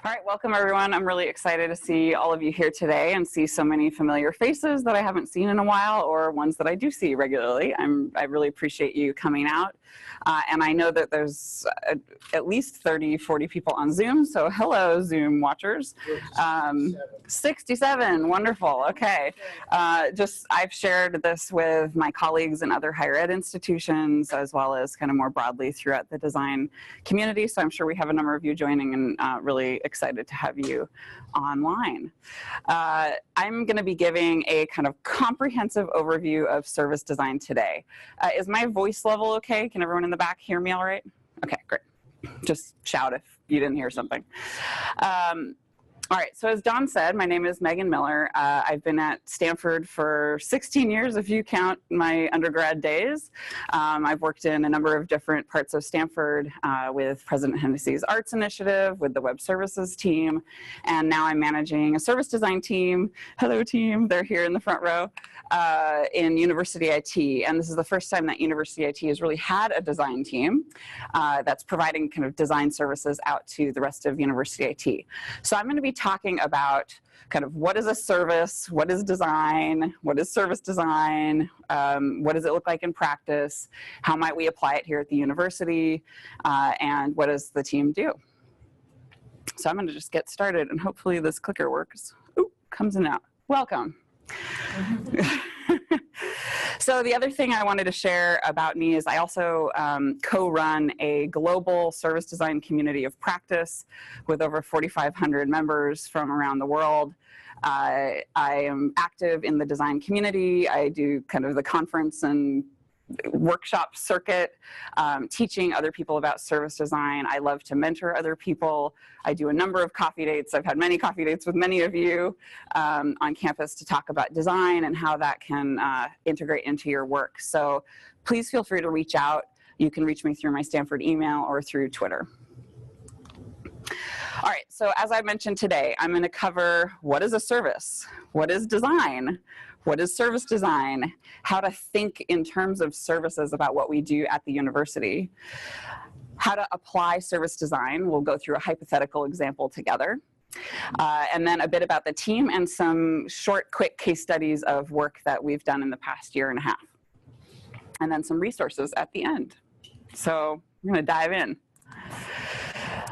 All right, welcome everyone. I'm really excited to see all of you here today and see so many familiar faces that I haven't seen in a while or ones that I do see regularly. I really appreciate you coming out. And I know that there's at least 30, 40 people on Zoom, so hello Zoom watchers. 67, wonderful, okay. I've shared this with my colleagues in other higher ed institutions as well as kind of more broadly throughout the design community, so I'm sure we have a number of you joining and really excited to have you online. I'm going to be giving a kind of comprehensive overview of service design today. Is my voice level okay? Can everyone in the back hear me all right? Okay, great. Just shout if you didn't hear something. All right, so as Don said, my name is Megan Miller. I've been at Stanford for 16 years, if you count my undergrad days. I've worked in a number of different parts of Stanford with President Hennessy's Arts Initiative, with the Web Services team, and now I'm managing a service design team. Hello team, they're here in the front row, in University IT. And this is the first time that University IT has really had a design team that's providing kind of design services out to the rest of University IT. So I'm going to be talking about kind of what is a service, what is design, what is service design, what does it look like in practice, how might we apply it here at the university, and what does the team do. So I'm going to just get started and hopefully this clicker works. Ooh, comes in and out. Welcome. So the other thing I wanted to share about me is I also co-run a global service design community of practice with over 4,500 members from around the world. I am active in the design community. I do kind of the conference and workshop circuit, teaching other people about service design. I love to mentor other people. I do a number of coffee dates. I've had many coffee dates with many of you on campus to talk about design and how that can integrate into your work. So please feel free to reach out. You can reach me through my Stanford email or through Twitter. All right, so as I mentioned today, I'm going to cover what is a service, what is design, what is service design, how to think in terms of services about what we do at the university, how to apply service design. We'll go through a hypothetical example together, and then a bit about the team and some short, quick case studies of work that we've done in the past year and a half, and then some resources at the end. So I'm going to dive in.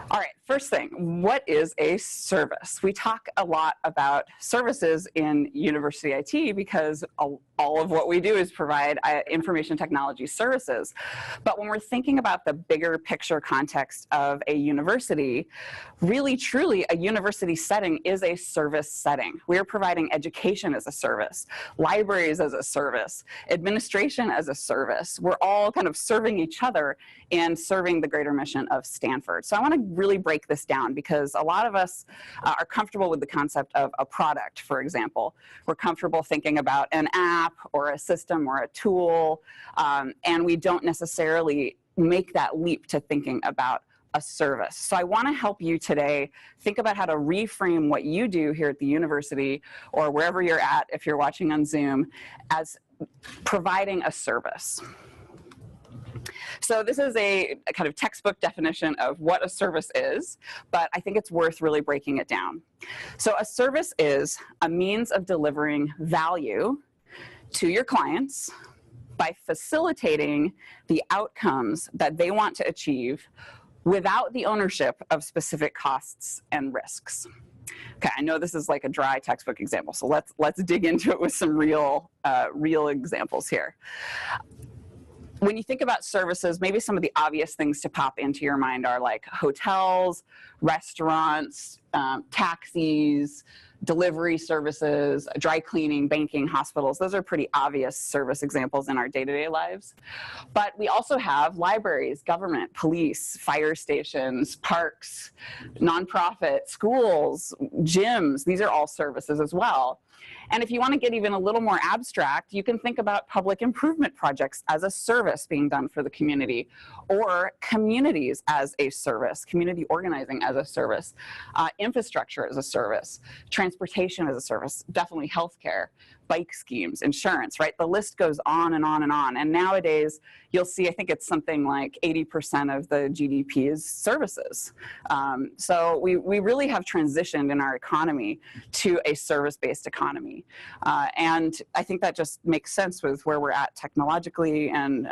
All right, first thing, what is a service? We talk a lot about services in University IT because all of what we do is provide information technology services. But when we're thinking about the bigger picture context of a university, really truly a university setting is a service setting. We're providing education as a service, libraries as a service, administration as a service. We're all kind of serving each other and serving the greater mission of Stanford. So I want to really break this down because a lot of us are comfortable with the concept of a product, for example. We're comfortable thinking about an app or a system or a tool, and we don't necessarily make that leap to thinking about a service. So I want to help you today think about how to reframe what you do here at the university or wherever you're at if you're watching on Zoom as providing a service. So this is a kind of textbook definition of what a service is, but I think it's worth really breaking it down. So a service is a means of delivering value to your clients by facilitating the outcomes that they want to achieve without the ownership of specific costs and risks. Okay, I know this is like a dry textbook example, so let's dig into it with some real examples here. When you think about services, maybe some of the obvious things to pop into your mind are like hotels, restaurants, taxis, delivery services, dry cleaning, banking, hospitals. Those are pretty obvious service examples in our day-to-day lives. But we also have libraries, government, police, fire stations, parks, nonprofit, schools, gyms. These are all services as well. And if you want to get even a little more abstract, you can think about public improvement projects as a service being done for the community, or communities as a service, community organizing as a service, infrastructure as a service, transportation as a service, definitely healthcare. bike schemes, insurance, right? The list goes on and on and on. And nowadays, you'll see, I think it's something like 80% of the GDP is services. So we really have transitioned in our economy to a service-based economy. And I think that just makes sense with where we're at technologically and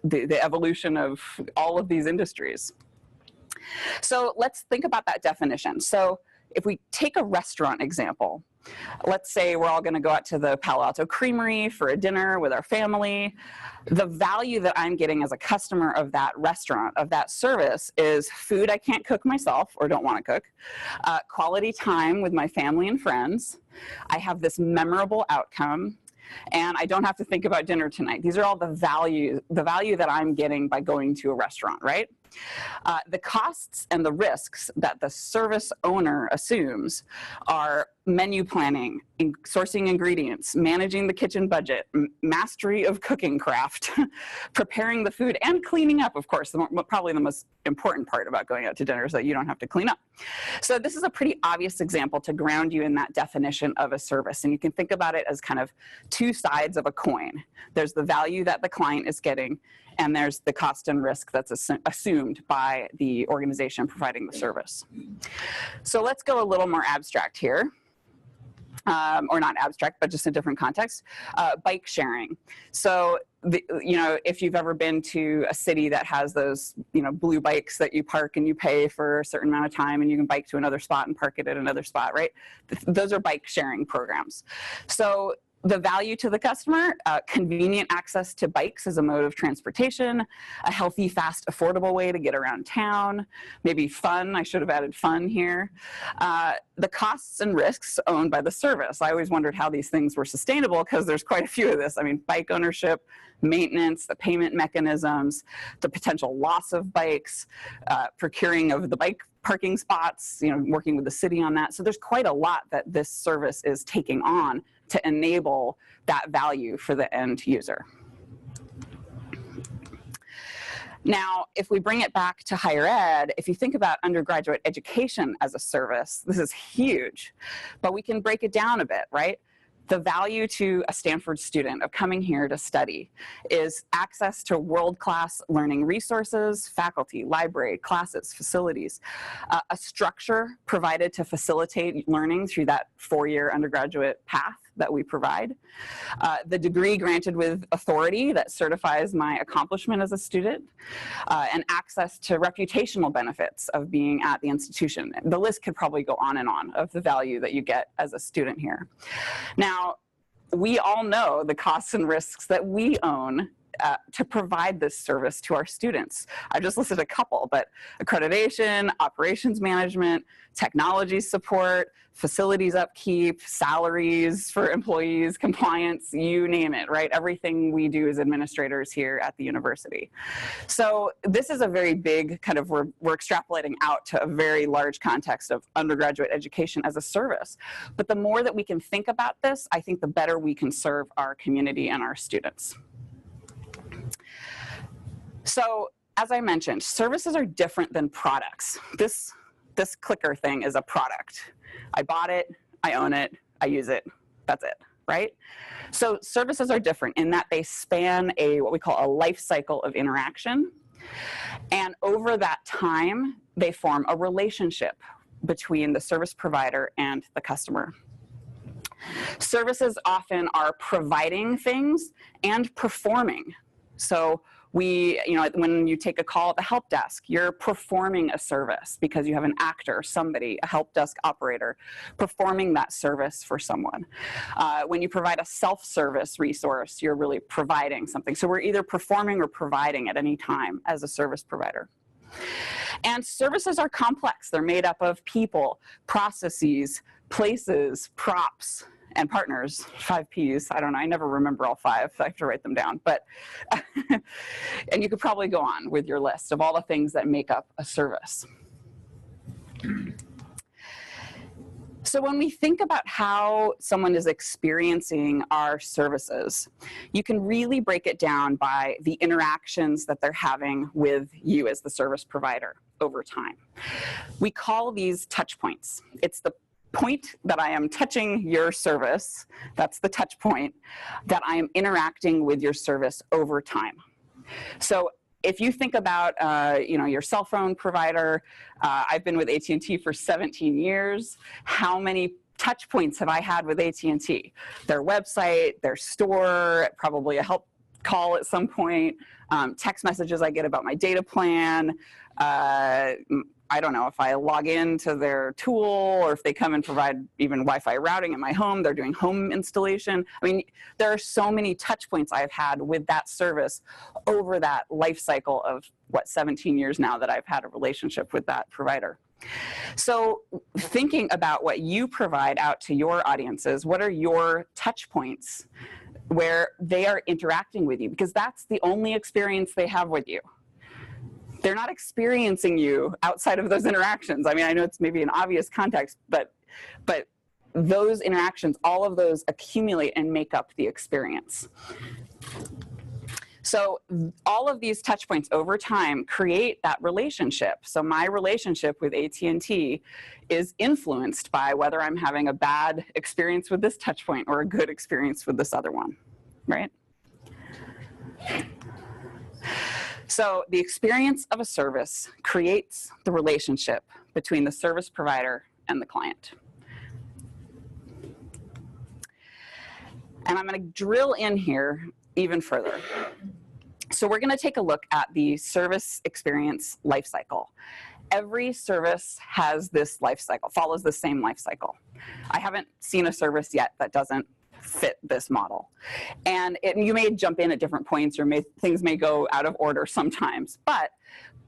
the evolution of all of these industries. So let's think about that definition. So if we take a restaurant example, let's say we're all going to go out to the Palo Alto Creamery for a dinner with our family. The value that I'm getting as a customer of that restaurant, of that service, is food I can't cook myself or don't want to cook, quality time with my family and friends. I have this memorable outcome, and I don't have to think about dinner tonight. These are all the value that I'm getting by going to a restaurant, right? The costs and the risks that the service owner assumes are menu planning, sourcing ingredients, managing the kitchen budget, mastery of cooking craft, preparing the food, and cleaning up, of course. Probably the most important part about going out to dinner is that you don't have to clean up. So this is a pretty obvious example to ground you in that definition of a service. And you can think about it as kind of two sides of a coin. There's the value that the client is getting, and there's the cost and risk that's assumed by the organization providing the service. So let's go a little more abstract here. Or not abstract, but just a different context. Bike sharing. So, if you've ever been to a city that has those, blue bikes that you park and you pay for a certain amount of time and you can bike to another spot and park it at another spot, right? Those are bike sharing programs. So the value to the customer, convenient access to bikes as a mode of transportation, a healthy, fast, affordable way to get around town, maybe fun, I should have added fun here. The costs and risks owned by the service. I always wondered how these things were sustainable because there's quite a few of this. I mean, bike ownership, maintenance, the payment mechanisms, the potential loss of bikes, procuring of the bike parking spots, working with the city on that. So there's quite a lot that this service is taking on to enable that value for the end user. Now, if we bring it back to higher ed, if you think about undergraduate education as a service, this is huge, but we can break it down a bit, right? The value to a Stanford student of coming here to study is access to world-class learning resources, faculty, library, classes, facilities, a structure provided to facilitate learning through that four-year undergraduate path that we provide, the degree granted with authority that certifies my accomplishment as a student, and access to reputational benefits of being at the institution. The list could probably go on and on of the value that you get as a student here. Now, we all know the costs and risks that we own to provide this service to our students. I just listed a couple, but accreditation, operations management, technology support, facilities upkeep, salaries for employees, compliance, you name it, right? Everything we do as administrators here at the university. So this is a very big kind of, we're extrapolating out to a very large context of undergraduate education as a service. But the more that we can think about this, I think the better we can serve our community and our students. So, as I mentioned, services are different than products. This clicker thing is a product. I bought it, I own it, I use it, that's it, right? So services are different in that they span what we call a life cycle of interaction. And over that time, they form a relationship between the service provider and the customer. Services often are providing things and performing. So when you take a call at the help desk, you're performing a service because you have an actor, somebody, a help desk operator, performing that service for someone. When you provide a self-service resource, you're really providing something. So we're either performing or providing at any time as a service provider. And services are complex. They're made up of people, processes, places, props, and partners, 5 Ps. I don't know, I never remember all 5, so I have to write them down. But, and you could probably go on with your list of all the things that make up a service. So when we think about how someone is experiencing our services, you can really break it down by the interactions that they're having with you as the service provider over time. We call these touch points. It's the point that I am touching your service, that's the touch point, that I am interacting with your service over time. So if you think about your cell phone provider, I've been with AT&T for 17 years. How many touch points have I had with AT&T? Their website, their store, probably a help call at some point, text messages I get about my data plan. I don't know if I log into their tool or if they come and provide even Wi-Fi routing in my home, they're doing home installation. I mean, there are so many touch points I've had with that service over that life cycle of, 17 years now that I've had a relationship with that provider. So thinking about what you provide out to your audiences, what are your touch points where they are interacting with you? Because that's the only experience they have with you. They're not experiencing you outside of those interactions. I mean, I know it's maybe an obvious context, but those interactions, all of those accumulate and make up the experience. So all of these touch points over time create that relationship. So my relationship with AT&T is influenced by whether I'm having a bad experience with this touch point or a good experience with this other one, right? So the experience of a service creates the relationship between the service provider and the client. And I'm going to drill in here even further. So we're going to take a look at the service experience life cycle. Every service has this life cycle, follows the same life cycle. I haven't seen a service yet that doesn't fit this model. And you may jump in at different points, or things may go out of order sometimes. But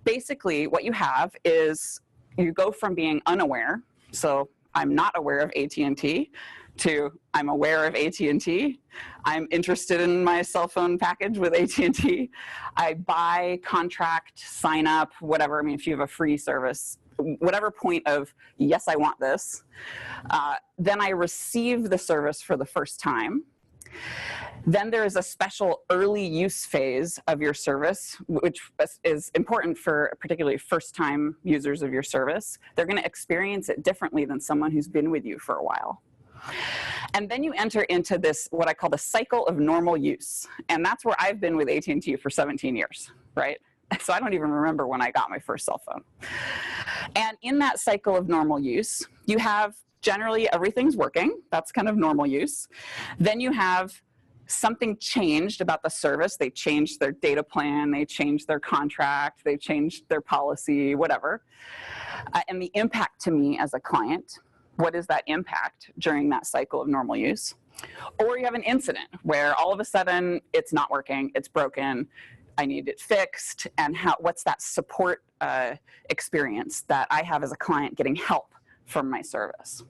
basically what you have is you go from being unaware, so I'm not aware of AT&T, to I'm aware of AT&T. I'm interested in my cell phone package with AT&T. I buy, contract, sign up, whatever. I mean, if you have a free service, whatever point of, yes, I want this. Then I receive the service for the first time. Then there is a special early use phase of your service, which is important for particularly first-time users of your service. They're going to experience it differently than someone who's been with you for a while. And then you enter into this, what I call the cycle of normal use. And that's where I've been with AT&T for 17 years, right? So I don't even remember when I got my first cell phone. And in that cycle of normal use, you have generally everything's working. That's kind of normal use. Then you have something changed about the service. They changed their data plan, they changed their contract, they changed their policy, whatever. And the impact to me as a client, what is that impact during that cycle of normal use? Or you have an incident where all of a sudden it's not working, it's broken, I need it fixed, and what's that support experience that I have as a client getting help from my service?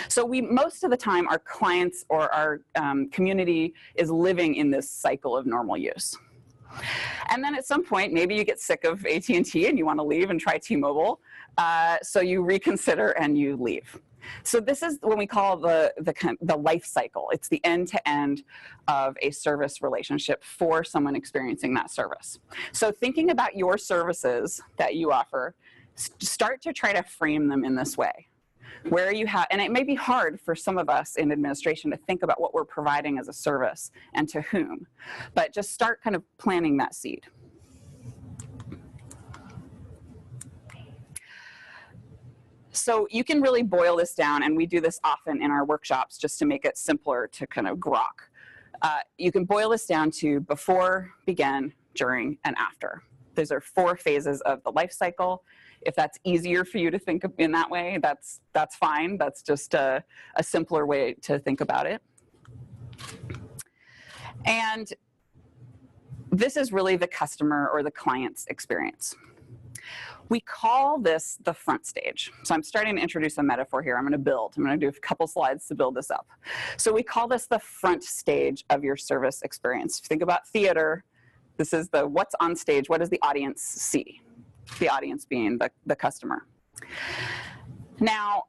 So most of the time, our clients or our community is living in this cycle of normal use. And then at some point, maybe you get sick of AT&T and you want to leave and try T-Mobile. So you reconsider and you leave. So this is what we call the life cycle. It's the end-to-end of a service relationship for someone experiencing that service. So thinking about your services that you offer, start to try to frame them in this way. Where you have, and it may be hard for some of us in administration to think about what we're providing as a service and to whom, but just start kind of planting that seed. So you can really boil this down, and we do this often in our workshops just to make it simpler to kind of grok. You can boil this down to before, begin, during, and after. Those are 4 phases of the life cycle. If that's easier for you to think of in that way, that's fine. That's just a simpler way to think about it. And this is really the customer or the client's experience. We call this the front stage. So I'm starting to introduce a metaphor here. I'm going to do a couple slides to build this up. So we call this the front stage of your service experience. If you think about theater, this is the what's on stage, what does the audience see? The audience being the customer. Now,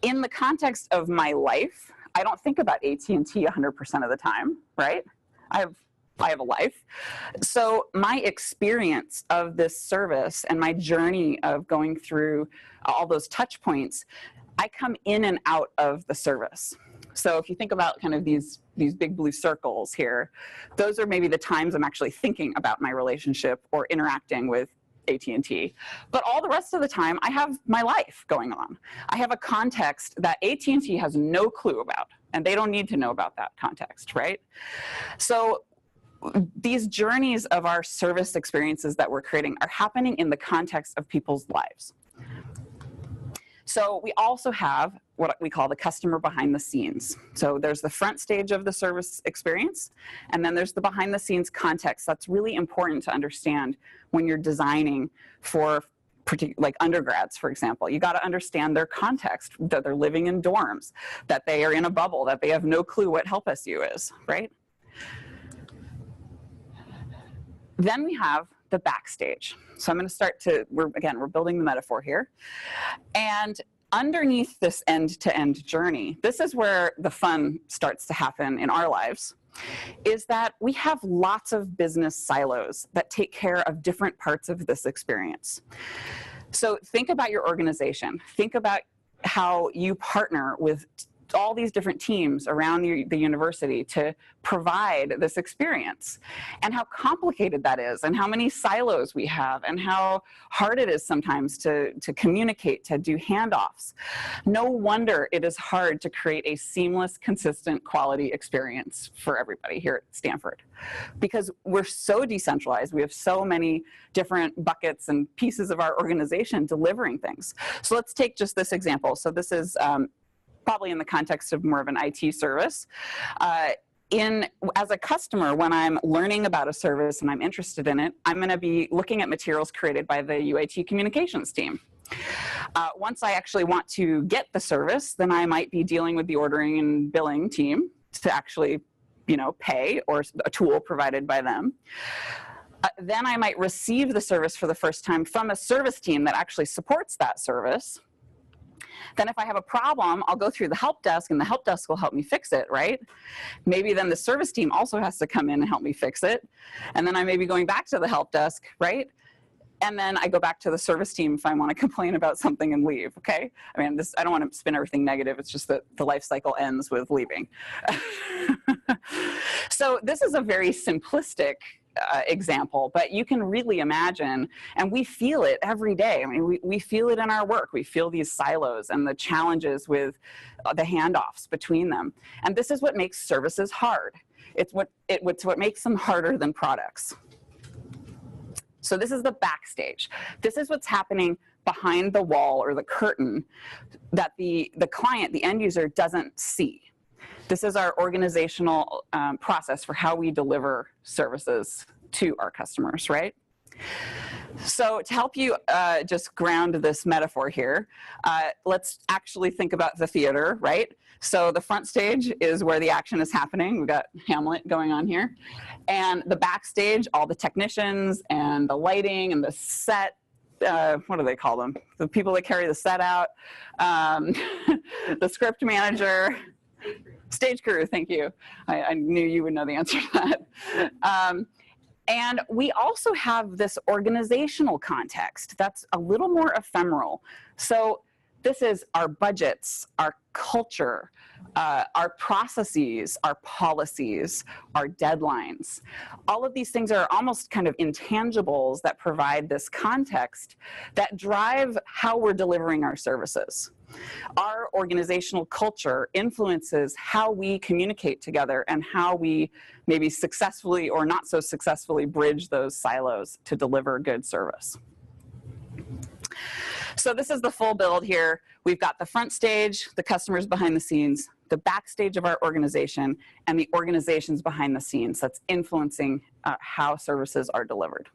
in the context of my life, I don't think about AT&T 100% of the time, right? I have I have a life. So my experience of this service and my journey of going through all those touch points, I come in and out of the service. So if you think about kind of these big blue circles here, those are maybe the times I'm actually thinking about my relationship or interacting with AT&T. But all the rest of the time, I have my life going on. I have a context that AT&T has no clue about, and they don't need to know about that context, right? So these journeys of our service experiences that we're creating are happening in the context of people's lives. So we also have what we call the customer behind the scenes. So there's the front stage of the service experience, and then there's the behind the scenes context. That's really important to understand when you're designing for like undergrads, for example. You got to understand their context, that they're living in dorms, that they are in a bubble, that they have no clue what Help SU is, right? Then we have the backstage. So I'm going to start to, we're building the metaphor here. And underneath this end-to-end journey, this is where the fun starts to happen in our lives, is that we have lots of business silos that take care of different parts of this experience. So think about your organization. Think about how you partner with all these different teams around the university to provide this experience, and how complicated that is, and how many silos we have, and how hard it is sometimes to communicate, to do handoffs. No wonder it is hard to create a seamless, consistent quality experience for everybody here at Stanford, because we're so decentralized. We have so many different buckets and pieces of our organization delivering things. So let's take just this example. So this is probably in the context of more of an IT service. As a customer, when I'm learning about a service and I'm interested in it, I'm going to be looking at materials created by the UAT communications team. Once I actually want to get the service, then I might be dealing with the ordering and billing team to actually, pay, or a tool provided by them. Then I might receive the service for the first time from a service team that actually supports that service. Then if I have a problem, I'll go through the help desk, and the help desk will help me fix it, right? Maybe then the service team also has to come in and help me fix it. And then I may be going back to the help desk, right? And then I go back to the service team if I want to complain about something and leave, okay? I mean, I don't want to spin everything negative. It's just that the life cycle ends with leaving. So this is a very simplistic example, but you can really imagine, and we feel it every day. I mean, we feel it in our work. We feel these silos and the challenges with the handoffs between them. And this is what makes services hard. It's what makes them harder than products. So this is the backstage. This is what's happening behind the wall or the curtain that the client, the end user, doesn't see. This is our organizational process for how we deliver services to our customers, right? So to help you just ground this metaphor here, let's actually think about the theater, right? So the front stage is where the action is happening. We've got Hamlet going on here. And the backstage, all the technicians and the lighting and the set, what do they call them? The people that carry the set out, the script manager, stage crew, thank you. I knew you would know the answer to that. And we also have this organizational context that's a little more ephemeral. So this is our budgets, our culture, our processes, our policies, our deadlines. All of these things are almost kind of intangibles that provide this context that drive how we're delivering our services. Our organizational culture influences how we communicate together and how we maybe successfully or not so successfully bridge those silos to deliver good service. So this is the full build here. We've got the front stage, the customers behind the scenes, the backstage of our organization, and the organizations behind the scenes that's influencing how services are delivered.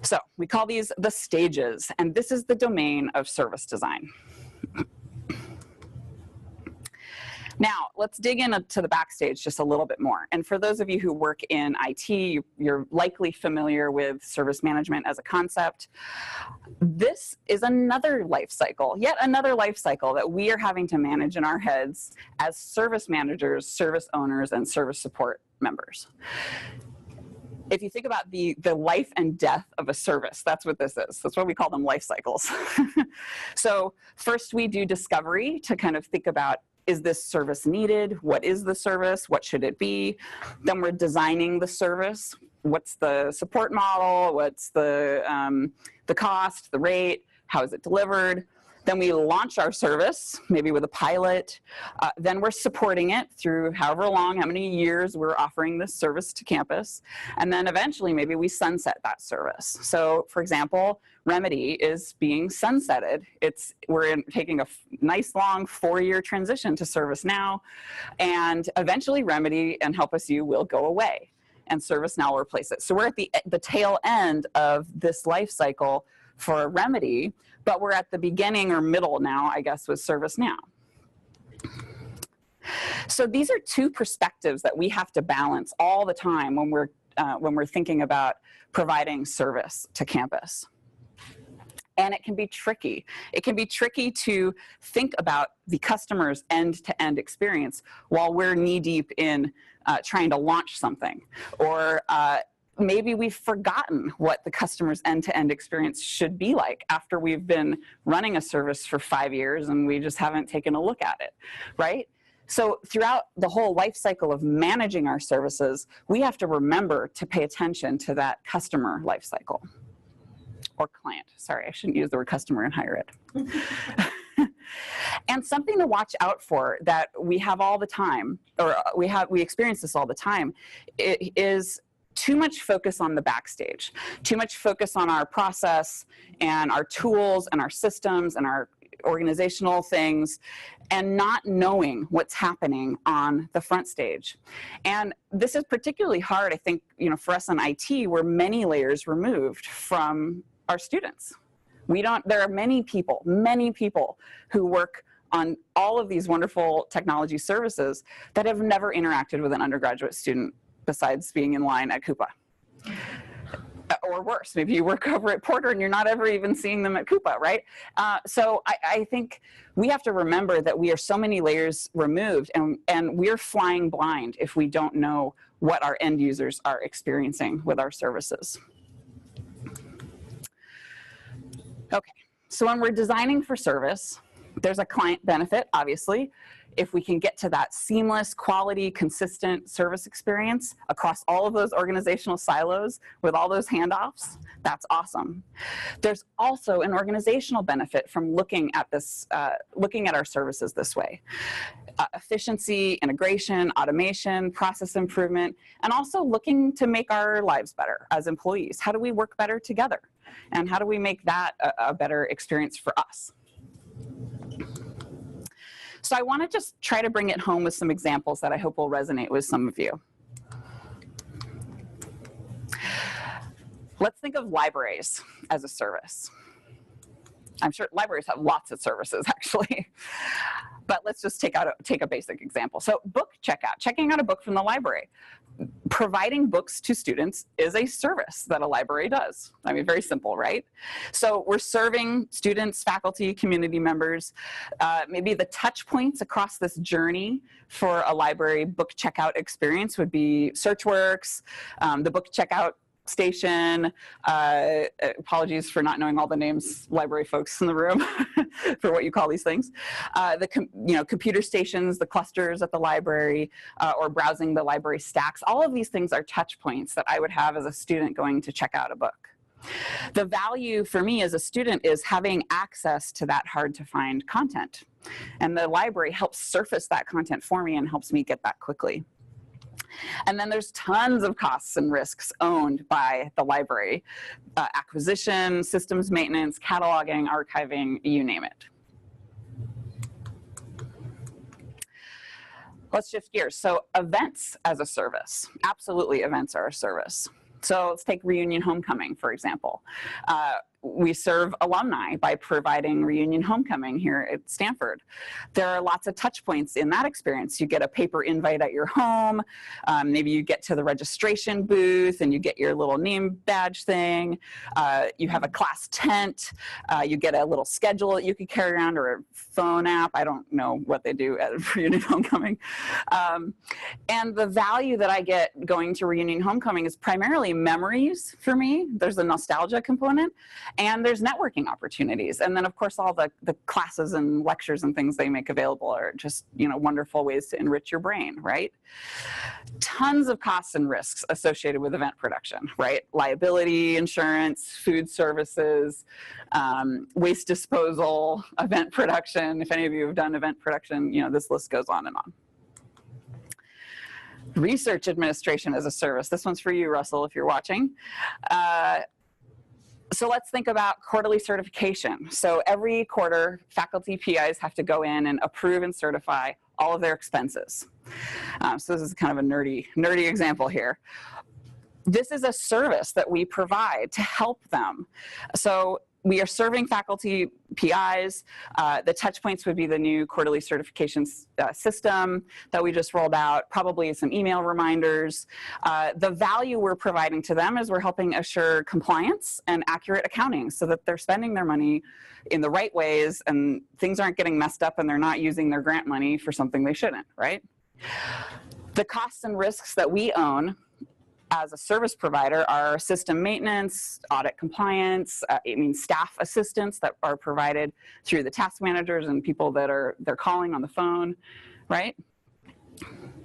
So we call these the stages, and this is the domain of service design. Now, let's dig into the backstage just a little bit more. And for those of you who work in IT, you're likely familiar with service management as a concept. This is another life cycle, yet another life cycle that we are having to manage in our heads as service managers, service owners, and service support members. If you think about the life and death of a service, that's what this is. That's why we call them life cycles. So first we do discovery to kind of think about, is this service needed? What is the service? What should it be? Then we're designing the service. What's the support model? What's the cost, the rate? How is it delivered? Then we launch our service, maybe with a pilot. Then we're supporting it through however long, how many years we're offering this service to campus. And then eventually maybe we sunset that service. So for example, Remedy is being sunsetted. We're taking a nice long 4-year transition to ServiceNow. And eventually Remedy and Help Us You will go away and ServiceNow will replace it. So we're at the tail end of this life cycle for Remedy, but we're at the beginning or middle now, I guess, with ServiceNow. So these are two perspectives that we have to balance all the time when we're thinking about providing service to campus. And it can be tricky. It can be tricky to think about the customer's end-to-end experience while we're knee-deep in trying to launch something, or maybe we've forgotten what the customer's end-to-end experience should be like after we've been running a service for 5 years and we just haven't taken a look at it, right? So throughout the whole life cycle of managing our services, we have to remember to pay attention to that customer life cycle. Or client, sorry, I shouldn't use the word customer in higher ed. And something to watch out for that we have all the time, or we experience this all the time, is too much focus on the backstage, too much focus on our process and our tools and our systems and our organizational things, and not knowing what's happening on the front stage. And this is particularly hard, I think, for us in IT, we're many layers removed from our students. There are many people who work on all of these wonderful technology services that have never interacted with an undergraduate student besides being in line at Coupa. Or worse, maybe you work over at Porter and you're not ever even seeing them at Coupa, right? So I think we have to remember that we are so many layers removed, and we're flying blind if we don't know what our end users are experiencing with our services. Okay, so when we're designing for service, there's a client benefit, obviously. If we can get to that seamless, quality, consistent service experience across all of those organizational silos with all those handoffs, that's awesome. There's also an organizational benefit from looking at our services this way. Efficiency, integration, automation, process improvement, and also looking to make our lives better as employees. How do we work better together? And how do we make that a better experience for us? So I want to just try to bring it home with some examples that I hope will resonate with some of you. Let's think of libraries as a service. I'm sure libraries have lots of services, actually. But let's just take a basic example. So book checkout, checking out a book from the library. Providing books to students is a service that a library does. I mean, very simple, right? So we're serving students, faculty, community members. Maybe the touch points across this journey for a library book checkout experience would be SearchWorks, the book checkout station. Apologies for not knowing all the names, library folks in the room, for what you call these things. Computer stations, the clusters at the library, or browsing the library stacks. All of these things are touch points that I would have as a student going to check out a book. The value for me as a student is having access to that hard to find content. And the library helps surface that content for me and helps me get that quickly. And then there's tons of costs and risks owned by the library. Acquisition, systems maintenance, cataloging, archiving, you name it. Let's shift gears. So events as a service. Absolutely, events are a service. So let's take Reunion Homecoming, for example. we serve alumni by providing reunion homecoming here at Stanford. There are lots of touch points in that experience. You get a paper invite at your home. Maybe you get to the registration booth and you get your little name badge thing. You have a class tent. You get a little schedule that you could carry around, or a phone app. I don't know what they do at reunion homecoming. And the value that I get going to reunion homecoming is primarily memories for me. There's a nostalgia component, and there's networking opportunities. And then, of course, all the classes and lectures and things they make available are just, wonderful ways to enrich your brain, right? Tons of costs and risks associated with event production, right? Liability insurance, food services, waste disposal, event production. If any of you have done event production, this list goes on and on. Research administration as a service. This one's for you, Russell, if you're watching. So let's think about quarterly certification. So every quarter, faculty PIs have to go in and approve and certify all of their expenses. So this is kind of a nerdy example here. This is a service that we provide to help them. So we are serving faculty PIs. The touch points would be the new quarterly certification system that we just rolled out, probably some email reminders. The value we're providing to them is we're helping assure compliance and accurate accounting so that they're spending their money in the right ways and things aren't getting messed up and they're not using their grant money for something they shouldn't, right? The costs and risks that we own as a service provider are system maintenance, audit compliance, staff assistance that are provided through the task managers and people that they're calling on the phone, right?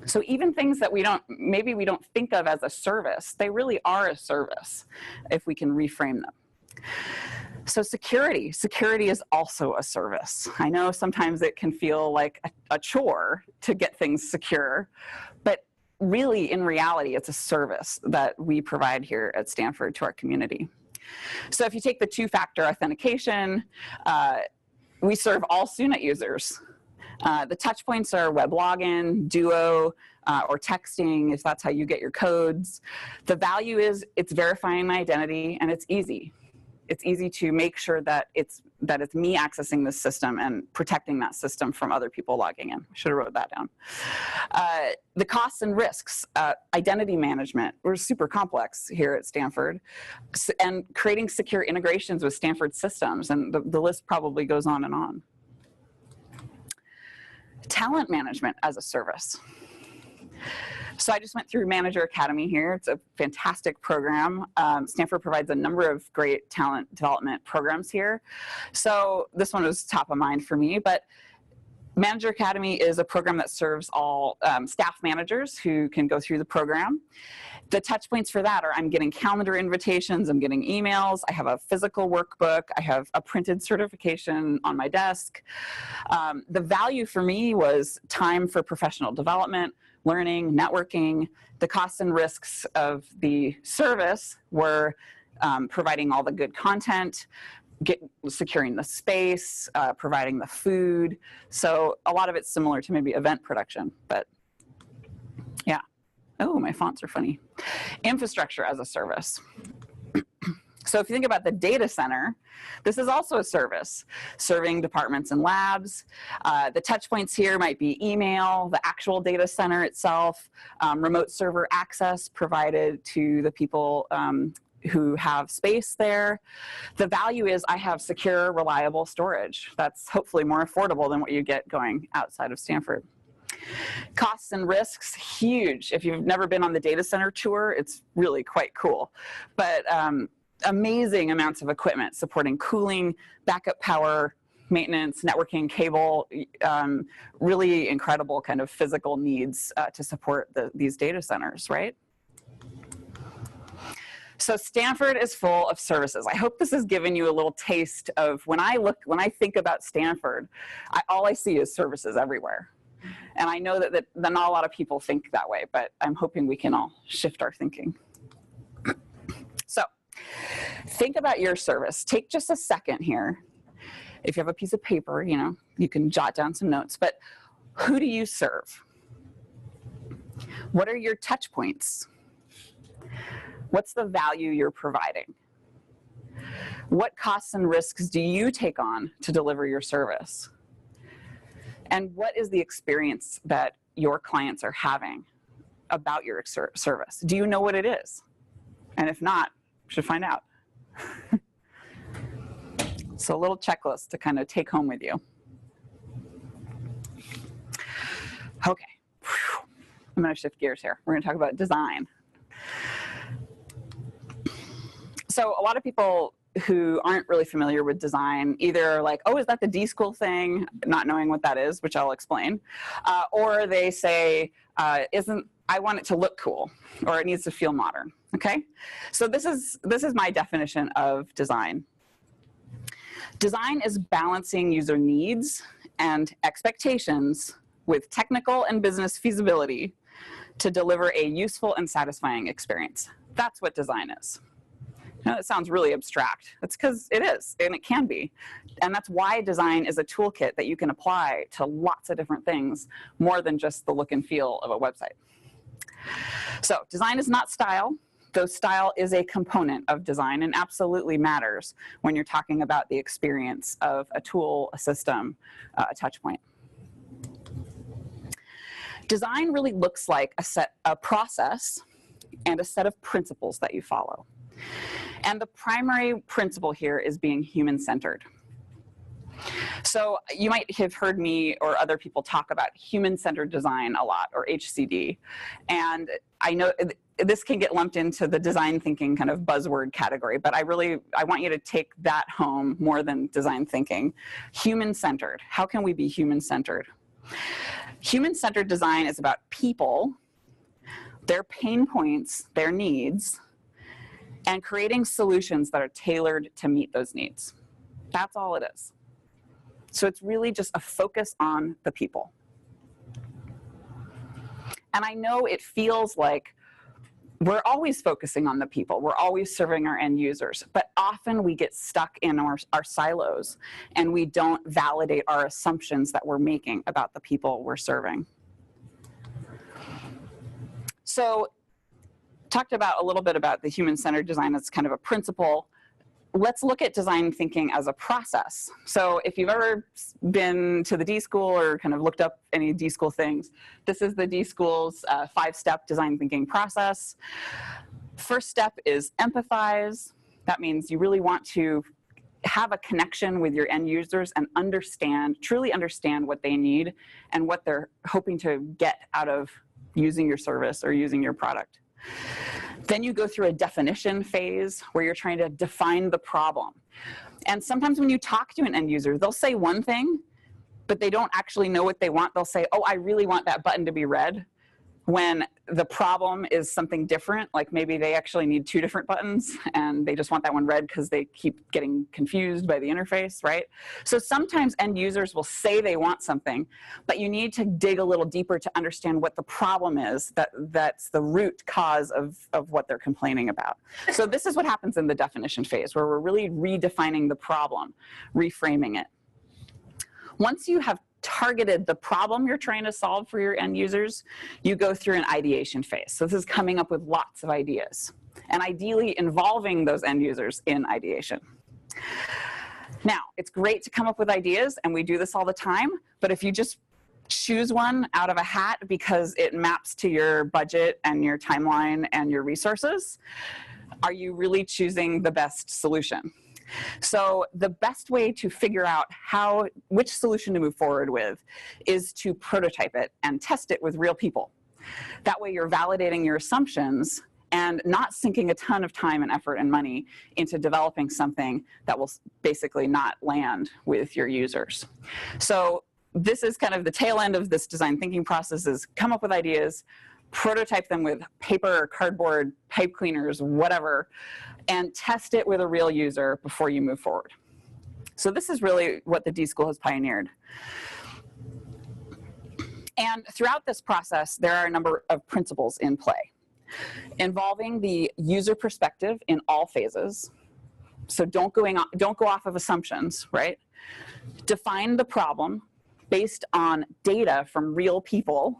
So even things that maybe we don't think of as a service, they really are a service if we can reframe them. So security is also a service. I know sometimes it can feel like a chore to get things secure, but really, in reality, it's a service that we provide here at Stanford to our community. So if you take the two-factor authentication, we serve all student users. The touch points are web login, Duo, or texting, if that's how you get your codes. The value is it's verifying my identity, and it's easy. It's easy to make sure that it's me accessing this system and protecting that system from other people logging in. I should have wrote that down. The costs and risks, identity management, we're super complex here at Stanford, and creating secure integrations with Stanford systems, and the list probably goes on and on. Talent management as a service. So I just went through Manager Academy here. It's a fantastic program. Stanford provides a number of great talent development programs here. So this one was top of mind for me, but Manager Academy is a program that serves all staff managers who can go through the program. The touch points for that are I'm getting calendar invitations, I'm getting emails, I have a physical workbook, I have a printed certification on my desk. The value for me was time for professional development, learning, networking. The costs and risks of the service were providing all the good content, securing the space, providing the food. So a lot of it's similar to maybe event production, but yeah. Oh, my fonts are funny. Infrastructure as a service. So if you think about the data center, this is also a service, serving departments and labs. The touch points here might be email, the actual data center itself, remote server access provided to the people who have space there. The value is I have secure, reliable storage. That's hopefully more affordable than what you get going outside of Stanford. Costs and risks, huge. If you've never been on the data center tour, it's really quite cool. But amazing amounts of equipment supporting cooling, backup power, maintenance, networking, cable, really incredible kind of physical needs to support these data centers, right? So Stanford is full of services. I hope this has given you a little taste of when I think about Stanford, all I see is services everywhere. And I know that not a lot of people think that way, but I'm hoping we can all shift our thinking. So think about your service. Take just a second here. If you have a piece of paper, you can jot down some notes, but who do you serve? What are your touch points? What's the value you're providing? What costs and risks do you take on to deliver your service? And what is the experience that your clients are having about your service? Do you know what it is? And if not, you should find out. So a little checklist to kind of take home with you. Okay, I'm going to shift gears here. We're going to talk about design. So a lot of people who aren't really familiar with design either like, oh, is that the D-School thing? Not knowing what that is, which I'll explain. Or they say, I want it to look cool, or it needs to feel modern, okay? So this is my definition of design. Design is balancing user needs and expectations with technical and business feasibility to deliver a useful and satisfying experience. That's what design is. Now, that sounds really abstract. That's because it is, and it can be. And that's why design is a toolkit that you can apply to lots of different things, more than just the look and feel of a website. So design is not style, though style is a component of design and absolutely matters when you're talking about the experience of a tool, a system, a touch point. Design really looks like a process and a set of principles that you follow. And the primary principle here is being human-centered. So you might have heard me or other people talk about human-centered design a lot, or HCD. And I know this can get lumped into the design thinking kind of buzzword category, but I want you to take that home more than design thinking. Human-centered. How can we be human-centered? Human-centered design is about people, their pain points, their needs, and creating solutions that are tailored to meet those needs. That's all it is. So it's really just a focus on the people. And I know it feels like we're always focusing on the people. We're always serving our end users. But often we get stuck in our silos and we don't validate our assumptions that we're making about the people we're serving. So talked about a little bit about the human-centered design as kind of a principle. Let's look at design thinking as a process. So if you've ever been to the D-School or kind of looked up any D-School things, this is the D-School's 5-step design thinking process. First step is empathize. That means you really want to have a connection with your end users and truly understand what they need and what they're hoping to get out of using your service or using your product. Then you go through a definition phase where you're trying to define the problem. And sometimes when you talk to an end user, they'll say one thing, but they don't actually know what they want. They'll say, oh, I really want that button to be red, when the problem is something different. Like maybe they actually need 2 different buttons and they just want that one red because they keep getting confused by the interface, right? So sometimes end users will say they want something, but you need to dig a little deeper to understand what the problem is, that's the root cause of what they're complaining about. So this is what happens in the definition phase, where we're really redefining the problem, reframing it. Once you have targeted the problem you're trying to solve for your end users, you go through an ideation phase. So this is coming up with lots of ideas, and ideally involving those end users in ideation. Now, it's great to come up with ideas, and we do this all the time, but if you just choose one out of a hat because it maps to your budget and your timeline and your resources, are you really choosing the best solution? So the best way to figure out which solution to move forward with is to prototype it and test it with real people. That way you're validating your assumptions and not sinking a ton of time and effort and money into developing something that will basically not land with your users. So this is kind of the tail end of this design thinking process, is come up with ideas, prototype them with paper or cardboard, pipe cleaners, whatever, and test it with a real user before you move forward. So this is really what the D-School has pioneered. And throughout this process, there are a number of principles in play, involving the user perspective in all phases. So don't go off of assumptions, right? Define the problem based on data from real people,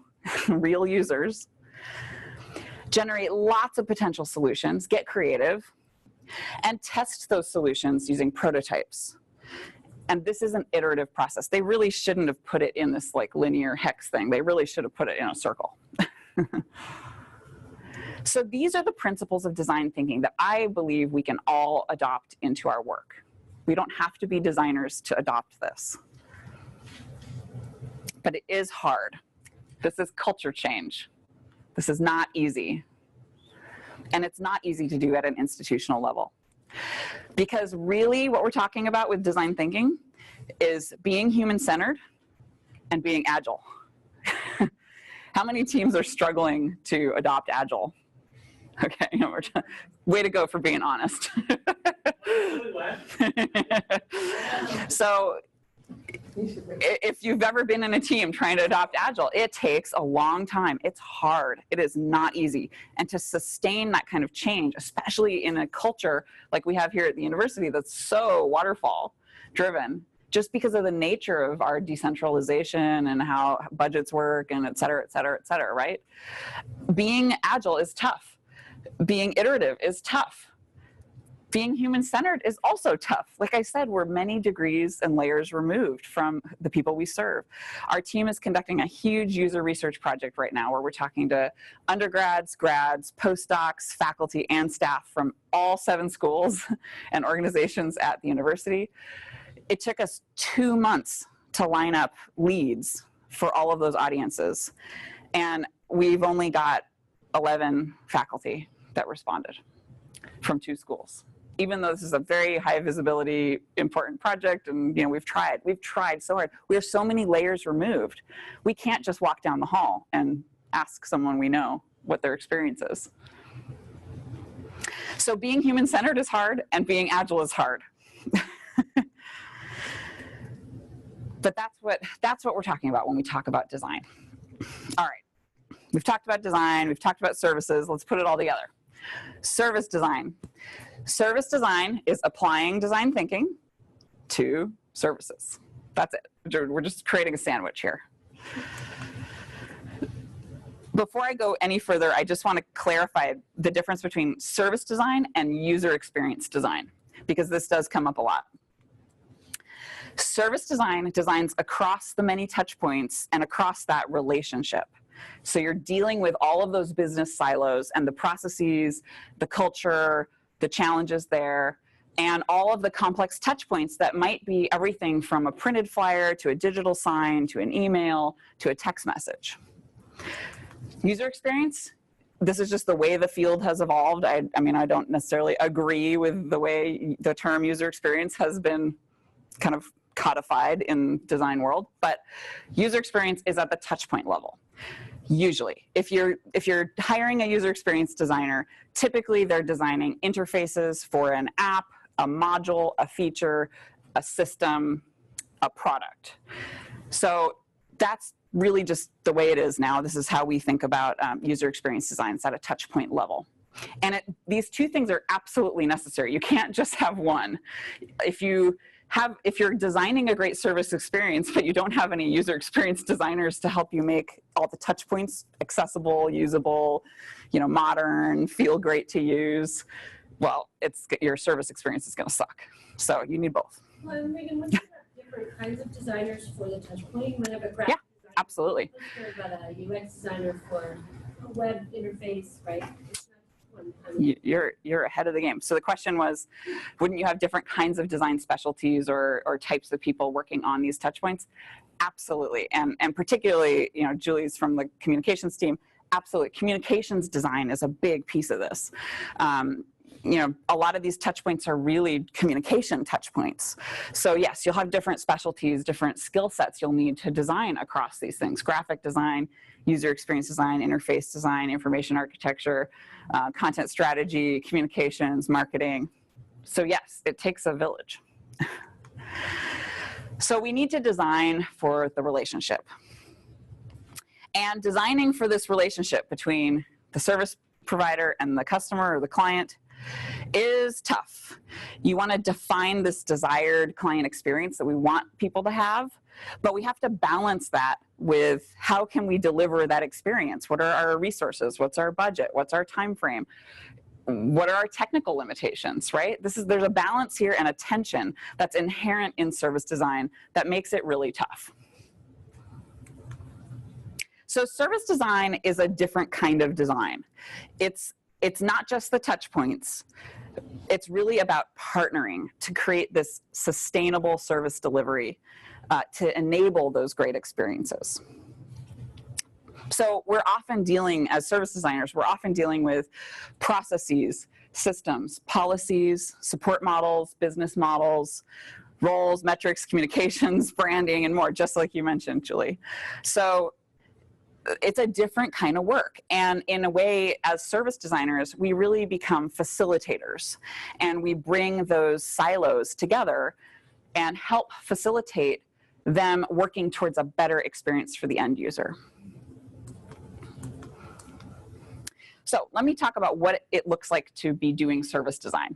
real users. Generate lots of potential solutions, get creative, and test those solutions using prototypes. And this is an iterative process. They really shouldn't have put it in this like linear hex thing. They really should have put it in a circle. So these are the principles of design thinking that I believe we can all adopt into our work. We don't have to be designers to adopt this. But it is hard. This is culture change. This is not easy. And it's not easy to do at an institutional level. Because really what we're talking about with design thinking is being human-centered and being agile. How many teams are struggling to adopt agile? Okay, way to go for being honest. So if you've ever been in a team trying to adopt agile, it takes a long time. It's hard. It is not easy. And to sustain that kind of change, especially in a culture like we have here at the university that's so waterfall driven, just because of the nature of our decentralization and how budgets work and et cetera, right? Being agile is tough. Being iterative is tough. Being human-centered is also tough. Like I said, we're many degrees and layers removed from the people we serve. Our team is conducting a huge user research project right now where we're talking to undergrads, grads, postdocs, faculty, and staff from all 7 schools and organizations at the university. It took us 2 months to line up leads for all of those audiences. And we've only got 11 faculty that responded from 2 schools. Even though this is a very high visibility, important project, and we've tried so hard. We have so many layers removed. We can't just walk down the hall and ask someone we know what their experience is. So being human-centered is hard, and being agile is hard. But that's what we're talking about when we talk about design. All right, we've talked about design, we've talked about services. Let's put it all together. Service design. Service design is applying design thinking to services. That's it. We're just creating a sandwich here. Before I go any further, I just want to clarify the difference between service design and user experience design, because this does come up a lot. Service design designs across the many touch points and across that relationship. So you're dealing with all of those business silos and the processes, the culture, the challenges there, and all of the complex touch points that might be everything from a printed flyer to a digital sign to an email to a text message. User experience, this is just the way the field has evolved. I mean, I don't necessarily agree with the way the term user experience has been kind of codified in design world, but user experience is at the touch point level. Usually, if you're hiring a user experience designer, typically they're designing interfaces for an app, a module, a feature, a system, a product. So that's really just the way it is now. This is how we think about user experience designs at a touch point level. And these 2 things are absolutely necessary. You can't just have one. If you're designing a great service experience, but you don't have any user experience designers to help you make all the touch points accessible, usable, modern, feel great to use, well, your service experience is going to suck. So you need both. Well, and Megan, would you have different kinds of designers for the touch point? You might have a graphic designer. Absolutely. Let's go about a UX designer for a web interface, right? You're ahead of the game. So the question was, wouldn't you have different kinds of design specialties or types of people working on these touch points? Absolutely. And particularly, Julie's from the communications team. Absolutely. Communications design is a big piece of this. A lot of these touch points are really communication touch points. So yes, you'll have different specialties, different skill sets you'll need to design across these things. Graphic design, user experience design, interface design, information architecture, content strategy, communications, marketing. So yes, it takes a village. So we need to design for the relationship. And designing for this relationship between the service provider and the customer or the client is tough. You want to define this desired client experience that we want people to have, but we have to balance that with how can we deliver that experience? What are our resources? What's our budget? What's our time frame? what are our technical limitations, right? There's a balance here and a tension that's inherent in service design that makes it really tough. So service design is a different kind of design. It's not just the touch points. It's really about partnering to create this sustainable service delivery to enable those great experiences. So we're often dealing, as service designers, we're often dealing with processes, systems, policies, support models, business models, roles, metrics, communications, branding, and more, just like you mentioned, Julie. So it's a different kind of work. And in a way, as service designers, we really become facilitators. And we bring those silos together and help facilitate them working towards a better experience for the end user. So let me talk about what it looks like to be doing service design.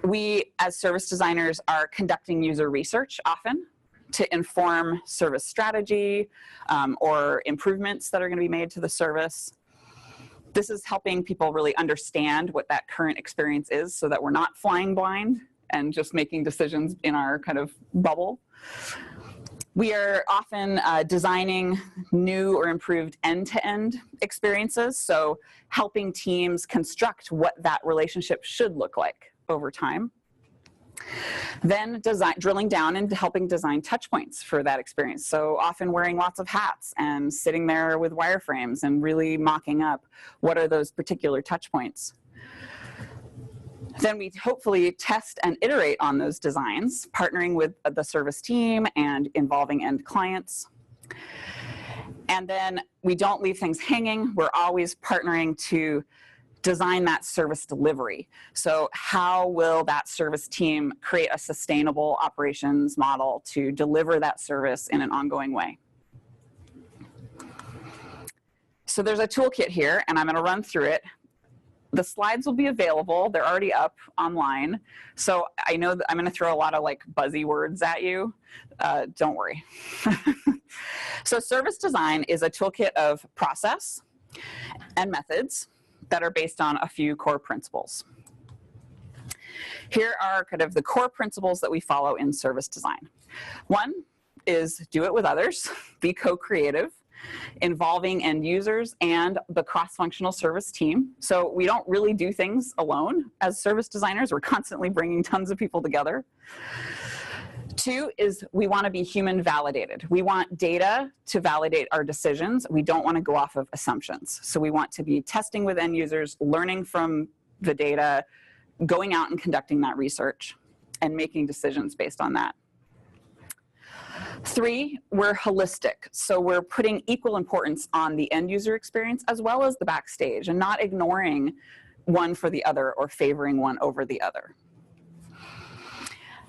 We, as service designers, are conducting user research often to inform service strategy or improvements that are going to be made to the service. This is helping people really understand what that current experience is so that we're not flying blind and just making decisions in our kind of bubble. We are often designing new or improved end-to-end experiences, so helping teams construct what that relationship should look like over time. Then drilling down into helping design touch points for that experience. So often wearing lots of hats and sitting there with wireframes and really mocking up what are those particular touch points. Then we hopefully test and iterate on those designs, partnering with the service team and involving end clients. And then we don't leave things hanging. We're always partnering to design that service delivery. So how will that service team create a sustainable operations model to deliver that service in an ongoing way? So there's a toolkit here, and I'm going to run through it. The slides will be available. They're already up online. So I know that I'm going to throw a lot of like buzzy words at you. Don't worry. So service design is a toolkit of process and methods that are based on a few core principles. Here are kind of the core principles that we follow in service design. One is do it with others, be co-creative, involving end users and the cross-functional service team. So we don't really do things alone as service designers. We're constantly bringing tons of people together. Two is we want to be human validated. We want data to validate our decisions. We don't want to go off of assumptions. So we want to be testing with end users, learning from the data, going out and conducting that research, and making decisions based on that. Three, we're holistic. So we're putting equal importance on the end user experience as well as the backstage and not ignoring one for the other or favoring one over the other.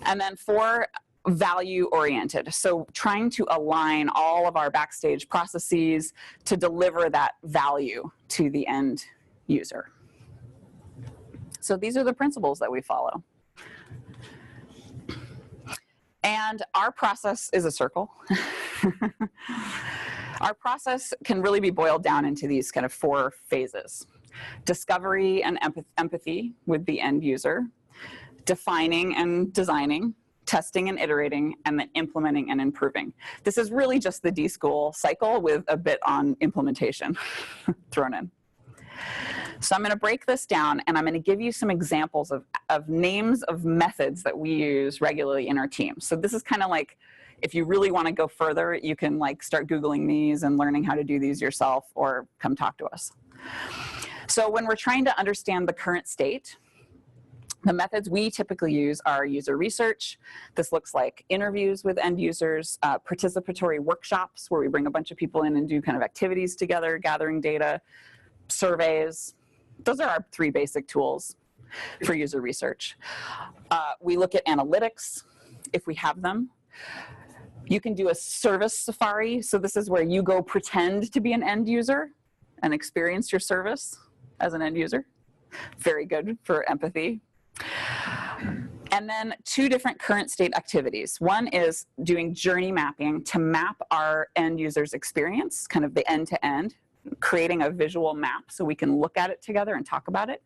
And then four, value oriented. So trying to align all of our backstage processes to deliver that value to the end user. So these are the principles that we follow. And our process is a circle. Our process can really be boiled down into these kind of four phases. Discovery and empathy with the end user, defining and designing, testing and iterating, and then implementing and improving. This is really just the D-School cycle with a bit on implementation thrown in. So I'm going to break this down, and I'm going to give you some examples of names of methods that we use regularly in our team. So this is kind of like, if you really want to go further, you can like start Googling these and learning how to do these yourself, or come talk to us. So when we're trying to understand the current state, the methods we typically use are user research. This looks like interviews with end users, participatory workshops where we bring a bunch of people in and do kind of activities together, gathering data, surveys. Those are our three basic tools for user research. We look at analytics if we have them. You can do a service safari. So this is where you go pretend to be an end user and experience your service as an end user. Very good for empathy. And then two different current state activities. One is doing journey mapping to map our end user's experience, kind of the end to end, creating a visual map so we can look at it together and talk about it.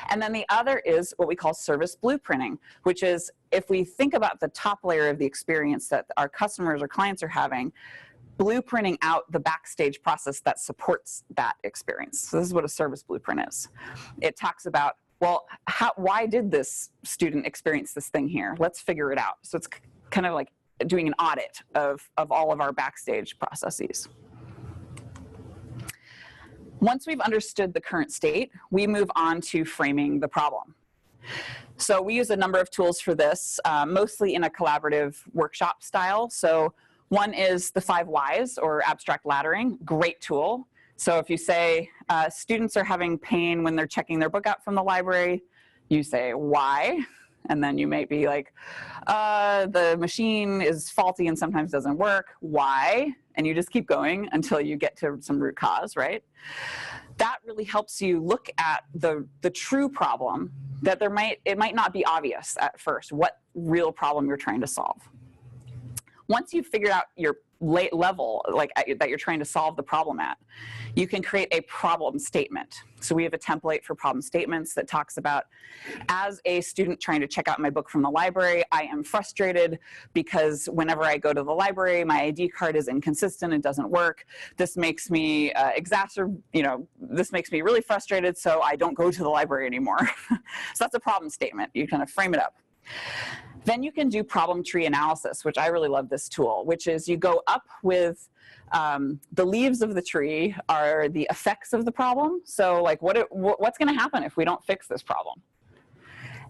And then the other is what we call service blueprinting, which is if we think about the top layer of the experience that our customers or clients are having, blueprinting out the backstage process that supports that experience. So this is what a service blueprint is. It talks about, well, why did this student experience this thing here? Let's figure it out. So it's kind of like doing an audit of all of our backstage processes. Once we've understood the current state, we move on to framing the problem. So we use a number of tools for this, mostly in a collaborative workshop style. So one is the 5 whys, or abstract laddering, great tool. So if you say students are having pain when they're checking their book out from the library, you say why, and then you may be like, the machine is faulty and sometimes doesn't work, why? And you just keep going until you get to some root cause, right? That really helps you look at the true problem that it might not be obvious at first, what real problem you're trying to solve. Once you've figured out your level that you're trying to solve the problem at, you can create a problem statement. So we have a template for problem statements that talks about, as a student trying to check out my book from the library, I am frustrated because whenever I go to the library, my ID card is inconsistent, it doesn't work. This makes me this makes me really frustrated, so I don't go to the library anymore. So that's a problem statement. You kind of frame it up. Then you can do problem tree analysis, which I really love this tool, which is you go up with the leaves of the tree are the effects of the problem. So like what's going to happen if we don't fix this problem?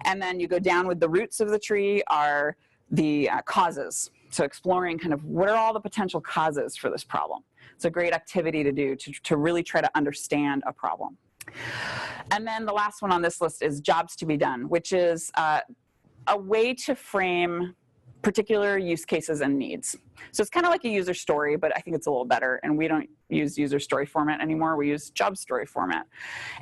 And then you go down with the roots of the tree are the causes. So exploring kind of what are all the potential causes for this problem. It's a great activity to do to really try to understand a problem. And then the last one on this list is jobs to be done, which is a way to frame particular use cases and needs. So it's kind of like a user story, but I think it's a little better. And we don't use user story format anymore. We use job story format.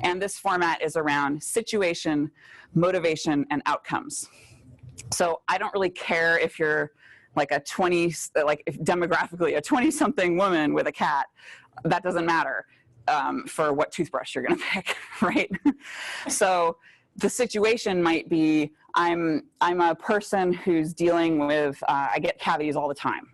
And this format is around situation, motivation, and outcomes. So I don't really care if you're like if demographically a 20-something woman with a cat, that doesn't matter for what toothbrush you're gonna pick, right? So the situation might be, I'm a person who's dealing with, I get cavities all the time.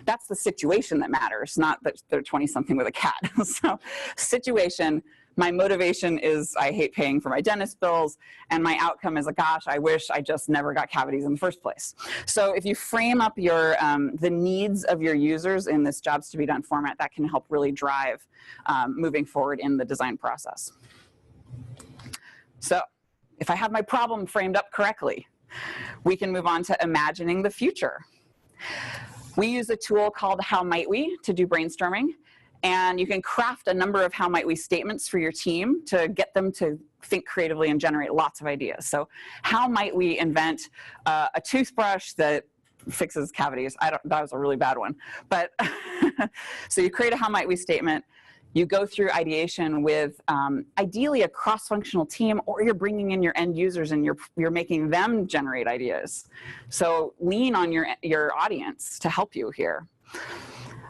That's the situation that matters, not that they're 20-something with a cat. So situation, my motivation is I hate paying for my dentist bills, and my outcome is, gosh, I wish I just never got cavities in the first place. So if you frame up your the needs of your users in this jobs to be done format, that can help really drive moving forward in the design process. So if I have my problem framed up correctly, we can move on to imagining the future. We use a tool called How Might We to do brainstorming, and you can craft a number of how might we statements for your team to get them to think creatively and generate lots of ideas. So how might we invent a toothbrush that fixes cavities? That was a really bad one. But so you create a how might we statement. You go through ideation with ideally a cross-functional team, or you're bringing in your end users and you're making them generate ideas. So lean on your audience to help you here.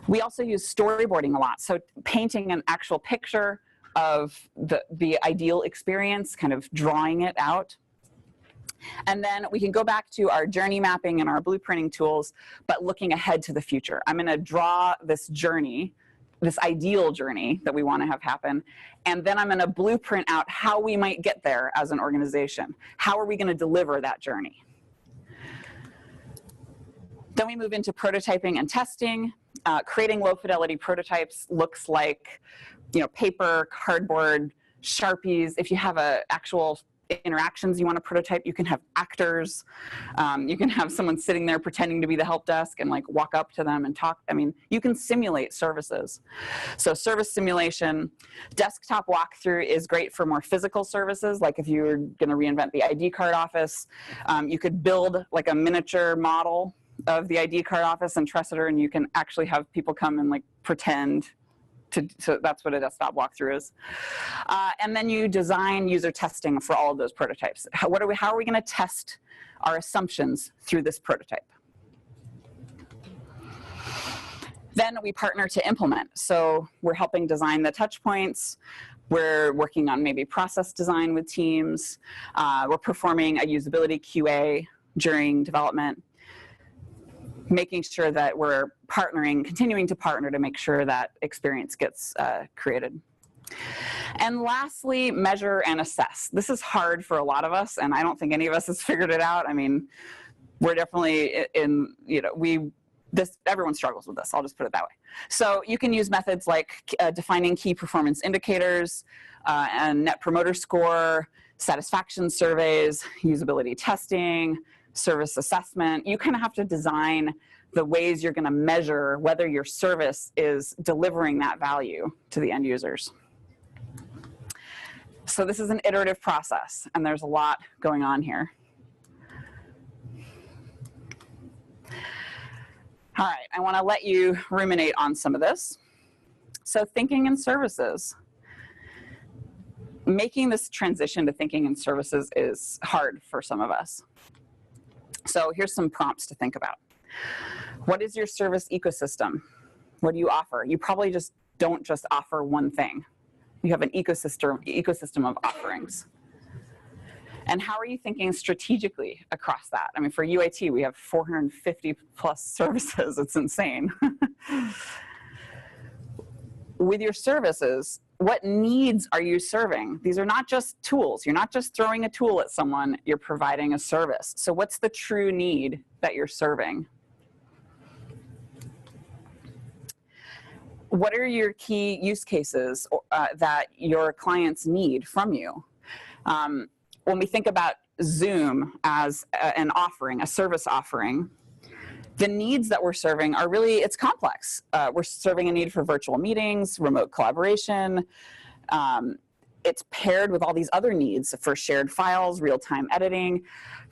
We also use storyboarding a lot. So painting an actual picture of the ideal experience, kind of drawing it out. And then we can go back to our journey mapping and our blueprinting tools, but looking ahead to the future. I'm going to draw this journey, this ideal journey that we want to have happen, and then I'm going to blueprint out how we might get there as an organization. How are we going to deliver that journey? Then we move into prototyping and testing. Creating low fidelity prototypes looks like, paper, cardboard, Sharpies. If you have actual interactions you want to prototype, you can have actors. You can have someone sitting there pretending to be the help desk and walk up to them and talk. I mean, you can simulate services. So service simulation, desktop walkthrough is great for more physical services. Like if you're going to reinvent the ID card office, you could build a miniature model of the ID card office and Tressitor, and you can actually have people come and pretend so that's what a desktop walkthrough is. And then you design user testing for all of those prototypes. How are we going to test our assumptions through this prototype? Then we partner to implement. So we're helping design the touch points. We're working on maybe process design with teams. We're performing a usability QA during development, making sure that we're partnering, continuing to partner to make sure that experience gets created. And lastly, measure and assess. This is hard for a lot of us, and I don't think any of us has figured it out. I mean, we're definitely in, everyone struggles with this. I'll just put it that way. So you can use methods like defining key performance indicators and net promoter score, satisfaction surveys, usability testing, service assessment. You kind of have to design the ways you're going to measure whether your service is delivering that value to the end users. So this is an iterative process, and there's a lot going on here. All right, I want to let you ruminate on some of this. So thinking in services. Making this transition to thinking in services is hard for some of us. So here's some prompts to think about. What is your service ecosystem? What do you offer? You probably just don't just offer one thing. You have an ecosystem of offerings. And how are you thinking strategically across that? I mean, for UAT, we have 450 plus services. It's insane. With your services, what needs are you serving? These are not just tools. You're not just throwing a tool at someone, you're providing a service. So what's the true need that you're serving? What are your key use cases that your clients need from you? When we think about Zoom as an offering, a service offering, the needs that we're serving are really, it's complex. We're serving a need for virtual meetings, remote collaboration. It's paired with all these other needs for shared files, real-time editing.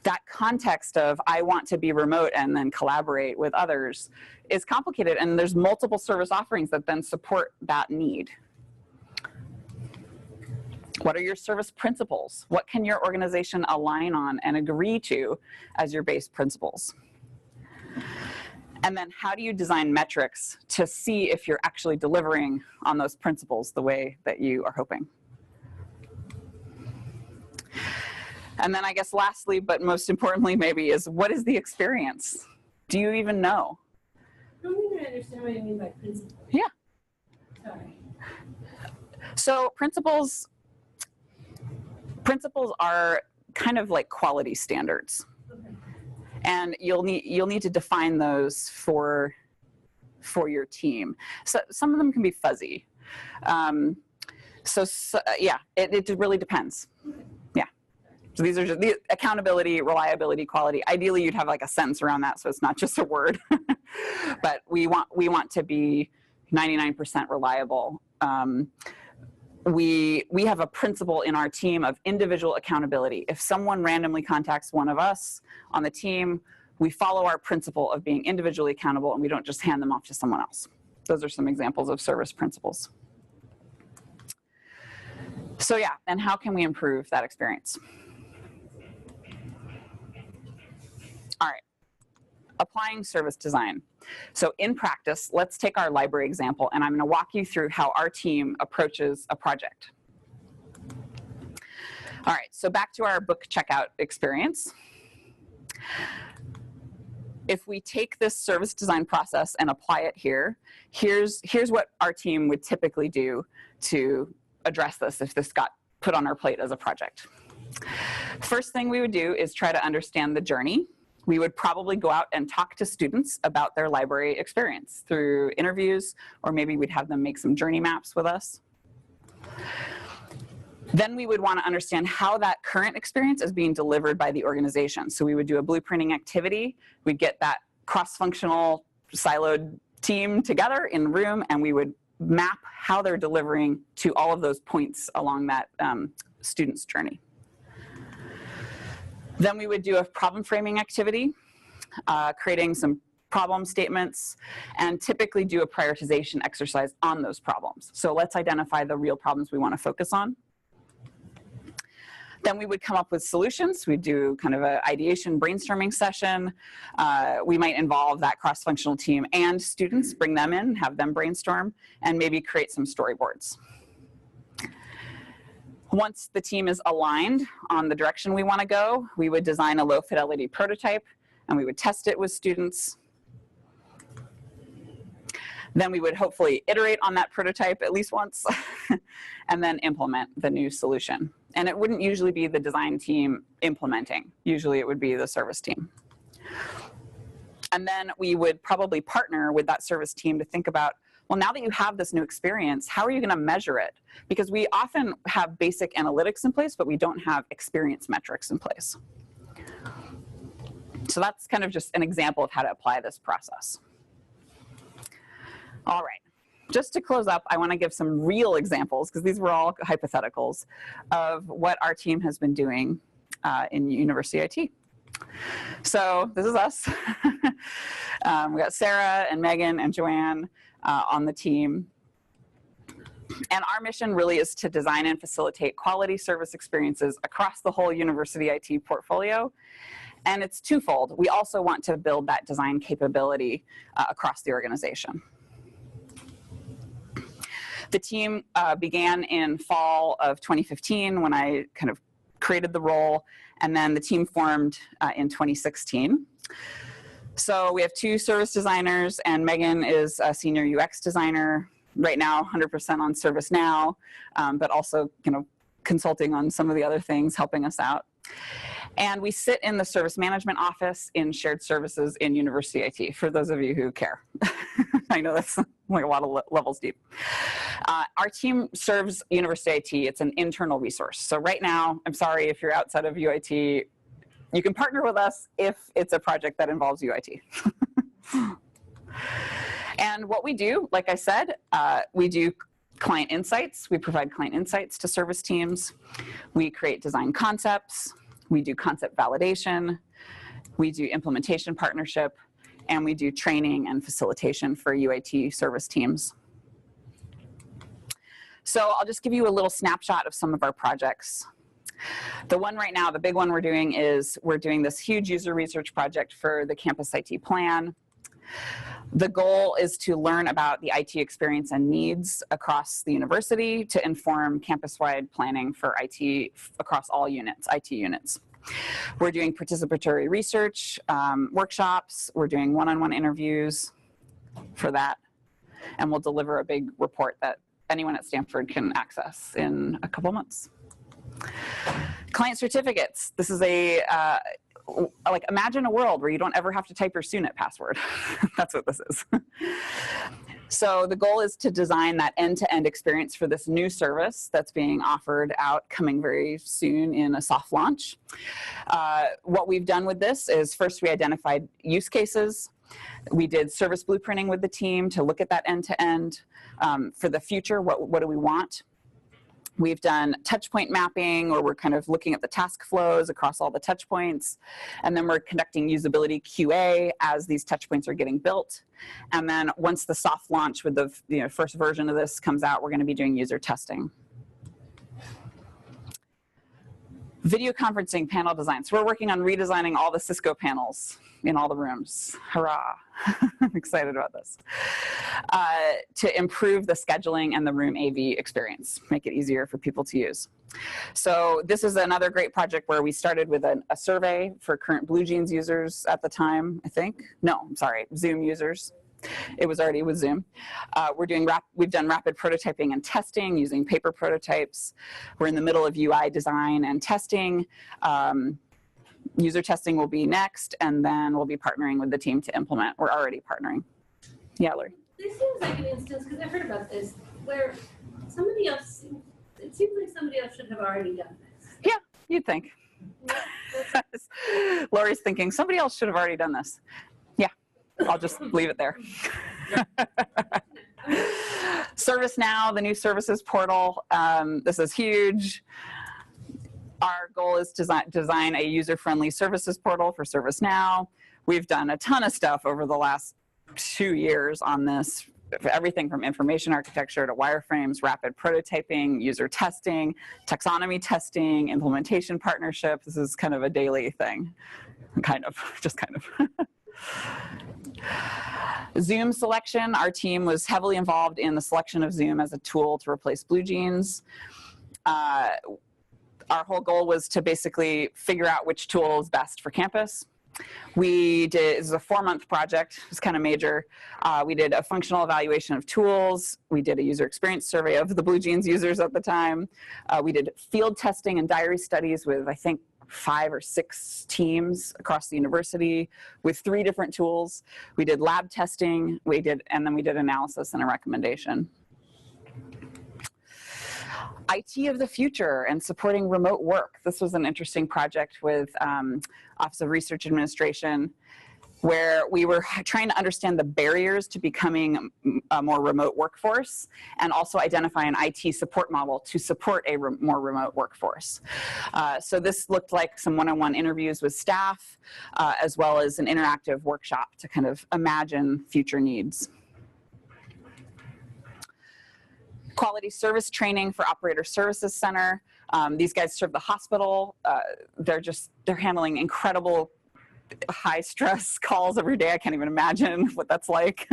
That context of I want to be remote and then collaborate with others is complicated, and there's multiple service offerings that then support that need. What are your service principles? What can your organization align on and agree to as your base principles? And then how do you design metrics to see if you're actually delivering on those principles the way that you are hoping? And then I guess lastly, but most importantly maybe, is what is the experience? Do you even know? I don't even understand what you mean by principles. Yeah. Sorry. So principles are kind of like quality standards. Okay. And you'll need to define those for your team. So some of them can be fuzzy. Yeah, it really depends. Yeah. So these are just the accountability, reliability, quality. Ideally, you'd have like a sentence around that, so it's not just a word. But we want to be 99% reliable. We have a principle in our team of individual accountability. If someone randomly contacts one of us on the team, we follow our principle of being individually accountable, and we don't just hand them off to someone else. Those are some examples of service principles. So yeah, and how can we improve that experience? All right, applying service design. So in practice, let's take our library example, and I'm going to walk you through how our team approaches a project. All right, so back to our book checkout experience. If we take this service design process and apply it here, here's what our team would typically do to address this if this got put on our plate as a project. First thing we would do is try to understand the journey. We would probably go out and talk to students about their library experience through interviews, or maybe we'd have them make some journey maps with us. Then we would want to understand how that current experience is being delivered by the organization. So we would do a blueprinting activity. We'd get that cross-functional siloed team together in the room, and we would map how they're delivering to all of those points along that student's journey. Then we would do a problem framing activity, creating some problem statements, and typically do a prioritization exercise on those problems. So let's identify the real problems we want to focus on. Then we would come up with solutions. We'd do kind of an ideation brainstorming session. We might involve that cross-functional team and students, bring them in, have them brainstorm, and maybe create some storyboards. Once the team is aligned on the direction we want to go, we would design a low-fidelity prototype, and we would test it with students. Then we would hopefully iterate on that prototype at least once, and then implement the new solution. And it wouldn't usually be the design team implementing. Usually it would be the service team. And then we would probably partner with that service team to think about, well, now that you have this new experience, how are you going to measure it? Because we often have basic analytics in place, but we don't have experience metrics in place. So that's kind of just an example of how to apply this process. All right. Just to close up, I want to give some real examples, because these were all hypotheticals, of what our team has been doing in University IT. So this is us. We got Sarah and Megan and Joanne on the team. And our mission really is to design and facilitate quality service experiences across the whole University IT portfolio. And it's twofold. We also want to build that design capability across the organization. The team began in fall of 2015 when I kind of created the role, and then the team formed in 2016. So we have 2 service designers, and Megan is a senior UX designer, right now 100% on ServiceNow, but also consulting on some of the other things, helping us out. And we sit in the service management office in shared services in University IT, for those of you who care. I know that's like a lot of levels deep. Our team serves University IT. It's an internal resource. So right now, I'm sorry if you're outside of UIT, you can partner with us if it's a project that involves UIT. And what we do, like I said, we do client insights. We provide client insights to service teams. We create design concepts. We do concept validation. We do implementation partnership. And we do training and facilitation for UAT service teams. So I'll just give you a little snapshot of some of our projects. The one right now, the big one we're doing is we're doing this huge user research project for the Campus IT plan. The goal is to learn about the IT experience and needs across the university to inform campus-wide planning for IT across all units, IT units. We're doing participatory research, workshops. We're doing one-on-one interviews for that. And we'll deliver a big report that anyone at Stanford can access in a couple months. Client certificates. This is a, like, imagine a world where you don't ever have to type your SUNET password. That's what this is. So the goal is to design that end-to-end experience for this new service that's being offered out, coming very soon in a soft launch. What we've done with this is first we identified use cases. We did service blueprinting with the team to look at that end-to-end. For the future, what do we want? We've done touchpoint mapping, where we're kind of looking at the task flows across all the touch points. And then we're conducting usability QA as these touch points are getting built. And then once the soft launch with the first version of this comes out, we're going to be doing user testing. Video conferencing panel design. So we're working on redesigning all the Cisco panels in all the rooms. Hurrah. I'm excited about this. To improve the scheduling and the room AV experience, make it easier for people to use. So this is another great project where we started with a survey for current BlueJeans users at the time, I think. No, I'm sorry, Zoom users. It was already with Zoom. We've done rapid prototyping and testing using paper prototypes. We're in the middle of UI design and testing. User testing will be next, and then we'll be partnering with the team to implement. We're already partnering. Yeah, Lori. This seems like an instance, because I've heard about this, where somebody else, it seems like somebody else should have already done this. Yeah, you'd think. Lori's thinking, somebody else should have already done this. Yeah, I'll just leave it there. ServiceNow, the new services portal. This is huge. Our goal is to design a user-friendly services portal for ServiceNow. We've done a ton of stuff over the last 2 years on this, everything from information architecture to wireframes, rapid prototyping, user testing, taxonomy testing, implementation partnership. This is kind of a daily thing, just kind of. Zoom selection, our team was heavily involved in the selection of Zoom as a tool to replace BlueJeans. Our whole goal was to basically figure out which tool is best for campus. We did, this is a 4-month project, it was kind of major. We did a functional evaluation of tools. We did a user experience survey of the BlueJeans users at the time. We did field testing and diary studies with, I think, 5 or 6 teams across the university with 3 different tools. We did lab testing, and then we did analysis and a recommendation. IT of the future and supporting remote work. This was an interesting project with Office of Research Administration, where we were trying to understand the barriers to becoming a more remote workforce and also identify an IT support model to support a more remote workforce. So this looked like some one-on-one interviews with staff, as well as an interactive workshop to kind of imagine future needs. Quality service training for Operator Services Center. These guys serve the hospital. They're handling incredible high stress calls every day. I can't even imagine what that's like.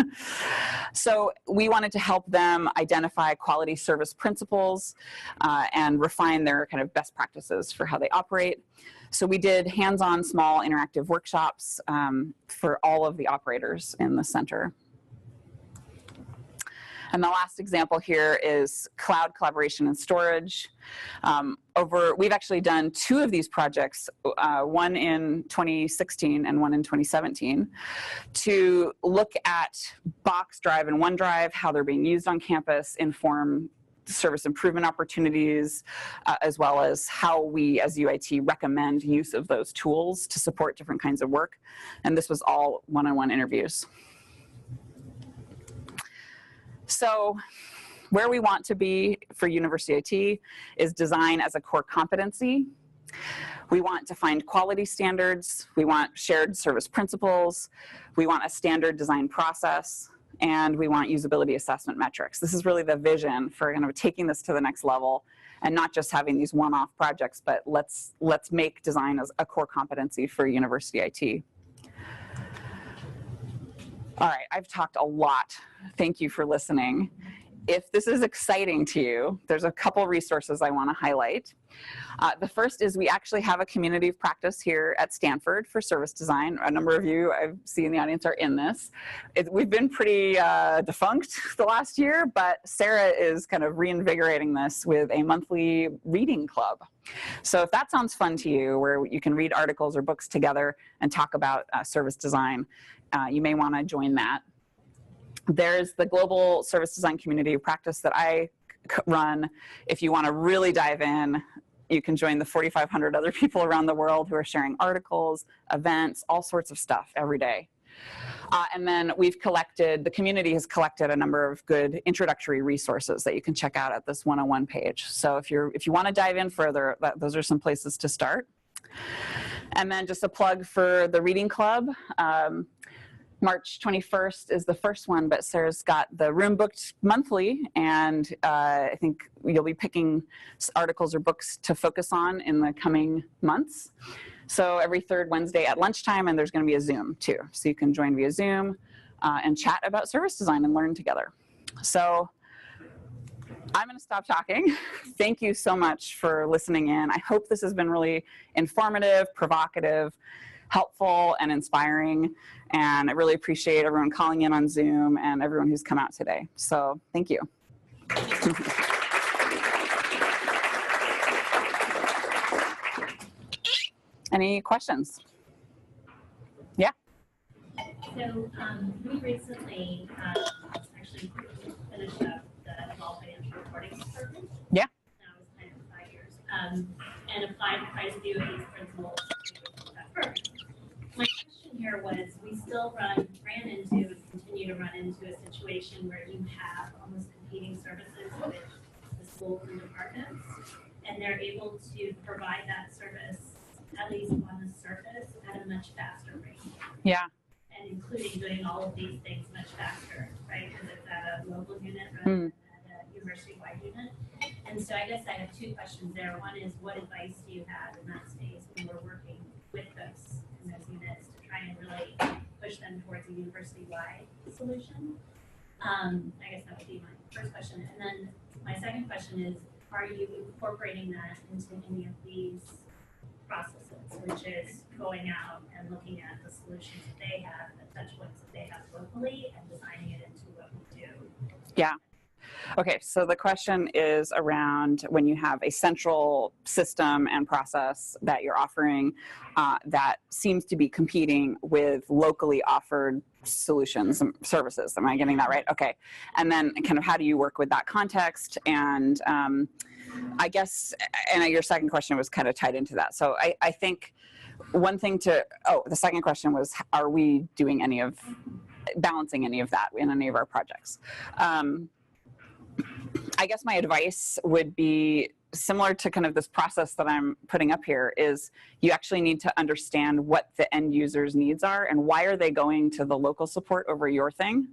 So we wanted to help them identify quality service principles and refine their kind of best practices for how they operate. So we did hands-on small interactive workshops for all of the operators in the center. And the last example here is cloud collaboration and storage. We've actually done 2 of these projects, one in 2016 and one in 2017, to look at Box Drive and OneDrive, how they're being used on campus, inform service improvement opportunities, as well as how we as UIT recommend use of those tools to support different kinds of work. And this was all one-on-one interviews. So where we want to be for University IT is design as a core competency. We want to find quality standards. We want shared service principles. We want a standard design process. And we want usability assessment metrics. This is really the vision for kind of taking this to the next level and not just having these one-off projects, but let's make design as a core competency for University IT. All right, I've talked a lot. Thank you for listening. If this is exciting to you, there's a couple resources I want to highlight. The first is we actually have a community of practice here at Stanford for service design. A number of you I see in the audience are in this. We've been pretty defunct the last year, but Sarah is kind of reinvigorating this with a monthly reading club. So if that sounds fun to you, where you can read articles or books together and talk about service design, you may want to join that. There's the Global Service Design Community of Practice that I run. If you want to really dive in, you can join the 4,500 other people around the world who are sharing articles, events, all sorts of stuff every day. And then the community has collected a number of good introductory resources that you can check out at this 101 page. So if you want to dive in further, those are some places to start. And then just a plug for the reading club. March 21st is the first one, but Sarah's got the room booked monthly, and I think you'll be picking articles or books to focus on in the coming months. So every 3rd Wednesday at lunchtime, and there's going to be a Zoom too. So you can join via Zoom and chat about service design and learn together. So I'm going to stop talking. Thank you so much for listening in. I hope this has been really informative, provocative, helpful, and inspiring. And I really appreciate everyone calling in on Zoom and everyone who's come out today. So thank you. Any questions? Yeah. So we recently actually finished up the Evolve Financial Reporting Department. Yeah. That was kind of 5 years. And applied quite a few of these principles to that firm. My question here was, we still ran into and continue to run into a situation where you have almost competing services with the schools and departments, and they're able to provide that service, at least on the surface, at a much faster rate. Yeah. And including doing all of these things much faster, right? Because it's at at a local unit rather than at a university-wide unit. And so I guess I have two questions there. One is, what advice do you have in that space when we're working with folks in those units to try and really push them towards a university-wide solution? I guess that would be my first question. And then my second question is, are you incorporating that into any of these processes, which is going out and looking at the solutions that they have, the touch points that they have locally, and designing it into what we do? Yeah. Okay, so the question is around when you have a central system and process that you're offering that seems to be competing with locally offered solutions and services. Am I getting that right? Okay. And then kind of how do you work with that context? And I guess, and your second question was kind of tied into that. So I think one thing to, the second question was, are we doing balancing any of that in any of our projects? I guess my advice would be similar to kind of this process that I'm putting up here, is you actually need to understand what the end user's needs are and why are they going to the local support over your thing?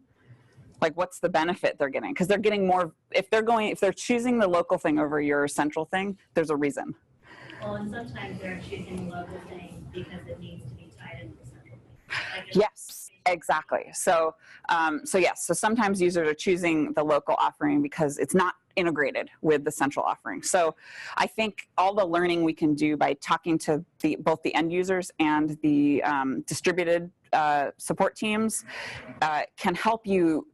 Like, what's the benefit they're getting? Because they're getting more, if they're choosing the local thing over your central thing, there's a reason. Well, and sometimes they're choosing the local thing because it needs to be tied into the central thing. Like, yes, exactly. So yes, so sometimes users are choosing the local offering because it's not integrated with the central offering. So I think all the learning we can do by talking to both the end users and the distributed support teams can help you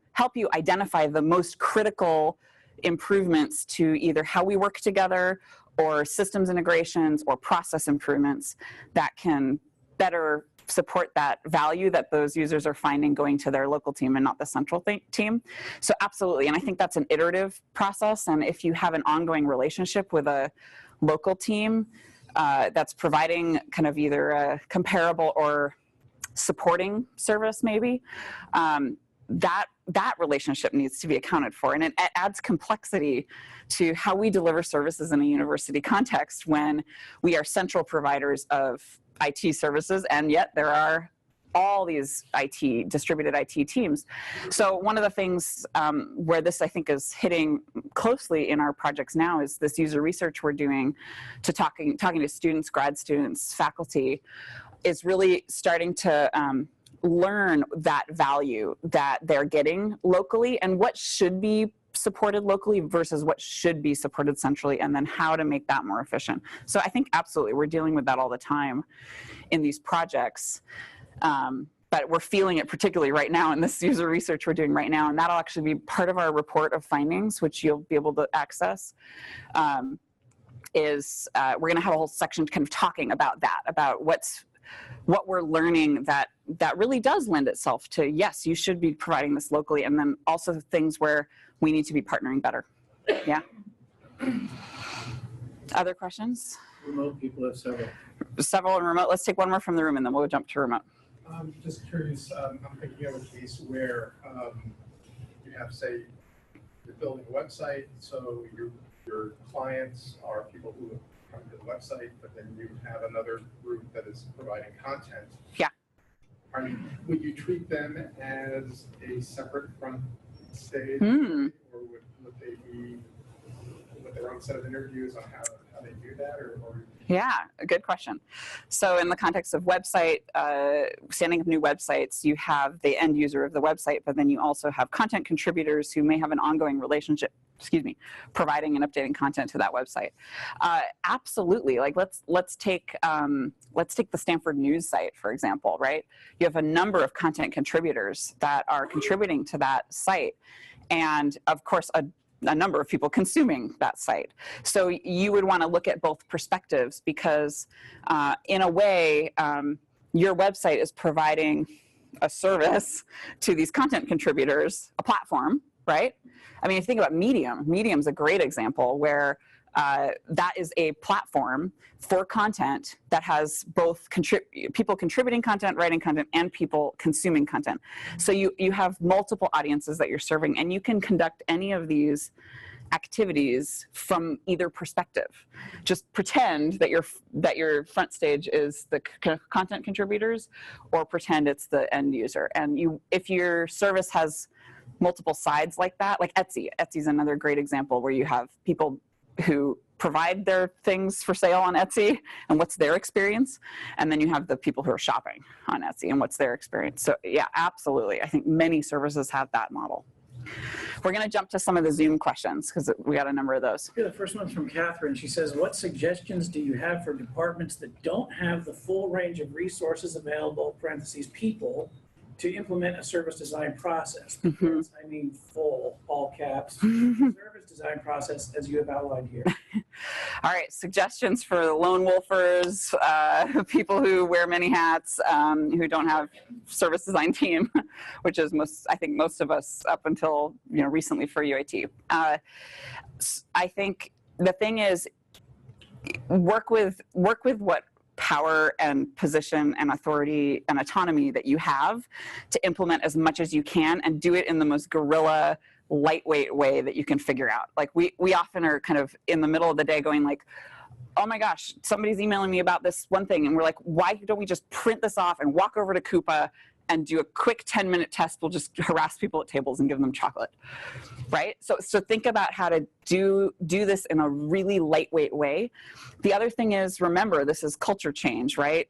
identify the most critical improvements to either how we work together or systems integrations or process improvements that can better support that value that those users are finding going to their local team and not the central team. So absolutely, and I think that's an iterative process, and if you have an ongoing relationship with a local team that's providing kind of either a comparable or supporting service maybe, that relationship needs to be accounted for, and it adds complexity to how we deliver services in a university context when we are central providers of IT services, and yet there are all these distributed IT teams. So one of the things where this I think is hitting closely in our projects now is this user research we're doing to talking to students, grad students, faculty, is really starting to learn that value that they're getting locally and what should be supported locally versus what should be supported centrally, and then how to make that more efficient. So I think absolutely we're dealing with that all the time in these projects, but we're feeling it particularly right now in this user research we're doing right now, and that'll actually be part of our report of findings, which you'll be able to access. We're going to have a whole section kind of talking about that, about what we're learning that really does lend itself to, yes, you should be providing this locally, and then also things where we need to be partnering better. Yeah. Other questions? Remote people have several. Several in remote. Let's take one more from the room and then we'll jump to remote. Just curious, I'm thinking of a case where you have, say, you're building a website, so your clients are people who come to the website, but then you have another group that is providing content. Yeah. Would you treat them as a separate front stage, Hmm. or would they be with their own set of interviews on how they do that, or? Yeah, a good question. So in the context of website, standing up new websites, you have the end user of the website, but then you also have content contributors who may have an ongoing relationship, providing and updating content to that website. Absolutely. Like let's take the Stanford News site, for example, right? You have a number of content contributors that are contributing to that site, and of course a number of people consuming that site. So you would want to look at both perspectives, because in a way, your website is providing a service to these content contributors, a platform, right? I mean, if you think about Medium's a great example where that is a platform for content that has both people contributing content, writing content, and people consuming content. So you have multiple audiences that you're serving, and you can conduct any of these activities from either perspective. Just pretend that your front stage is the content contributors, or pretend it's the end user. And if your service has multiple sides like that, like Etsy. Etsy's another great example where you have people who provide their things for sale on Etsy and what's their experience, and then you have the people who are shopping on Etsy and what's their experience. So yeah, absolutely. I think many services have that model. We're going to jump to some of the Zoom questions because we got a number of those. Yeah, the first one's from Catherine. She says, what suggestions do you have for departments that don't have the full range of resources available, parentheses, people, to implement a service design process? Mhm. I mean, full, all caps, service design process as you have outlined here. All right, suggestions for the lone wolfers, people who wear many hats, who don't have service design team, which is I think most of us up until recently for UAT. I think the thing is, work with what power and position and authority and autonomy that you have to implement as much as you can, and do it in the most guerrilla, lightweight way that you can figure out. Like we often are kind of in the middle of the day going like, oh my gosh, somebody's emailing me about this one thing, and we're like, why don't we just print this off and walk over to Coupa and do a quick 10-minute test? We'll just harass people at tables and give them chocolate, right? So think about how to do this in a really lightweight way. The other thing is, remember, this is culture change, right?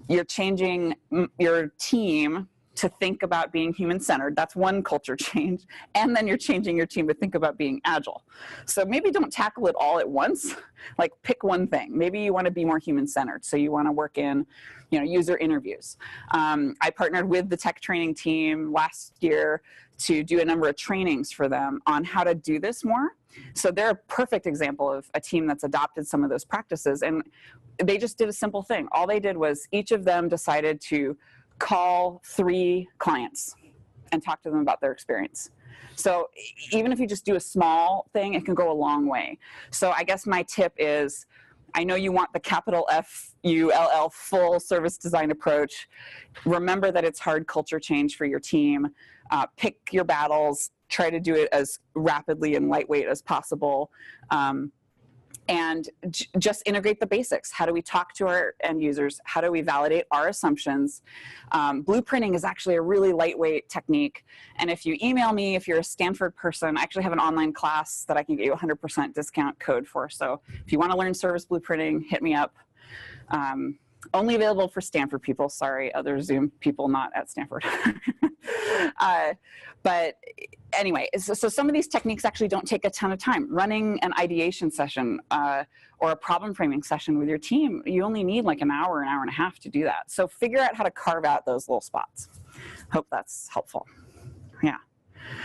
You're changing your team to think about being human-centered. That's one culture change. And then you're changing your team to think about being agile. So maybe don't tackle it all at once. Like pick one thing. Maybe you want to be more human-centered. So you want to work in user interviews. I partnered with the tech training team last year to do a number of trainings for them on how to do this more. So they're a perfect example of a team that's adopted some of those practices. And they just did a simple thing. All they did was each of them decided to call 3 clients and talk to them about their experience. So even if you just do a small thing, it can go a long way. So I guess my tip is, I know you want the capital FULL full service design approach. Remember that it's hard culture change for your team. Pick your battles, try to do it as rapidly and lightweight as possible. And just integrate the basics. How do we talk to our end users? How do we validate our assumptions? Blueprinting is actually a really lightweight technique. And if you email me, if you're a Stanford person, I actually have an online class that I can get you a 100% discount code for. So if you want to learn service blueprinting, hit me up. Only available for Stanford people. Sorry, other Zoom people not at Stanford. But anyway, so some of these techniques actually don't take a ton of time. Running an ideation session or a problem framing session with your team, you only need like an hour and a half to do that. So figure out how to carve out those little spots. Hope that's helpful. Yeah.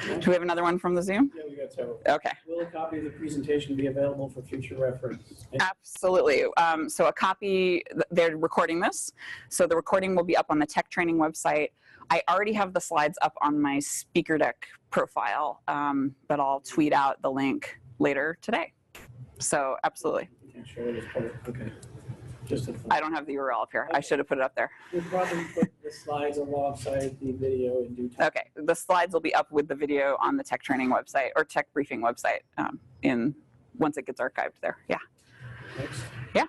Do we have another one from the Zoom? Yeah, we got several. Okay. Will a copy of the presentation be available for future reference? Absolutely. So a copy, they're recording this. So the recording will be up on the tech training website. I already have the slides up on my speaker deck profile, but I'll tweet out the link later today. So absolutely. Okay. Just I don't have the URL up here. I should have put it up there. We'll probably put the slides alongside the video in due time. Okay. The slides will be up with the video on the tech training website or tech briefing website once it gets archived there. Yeah. Next. Yeah.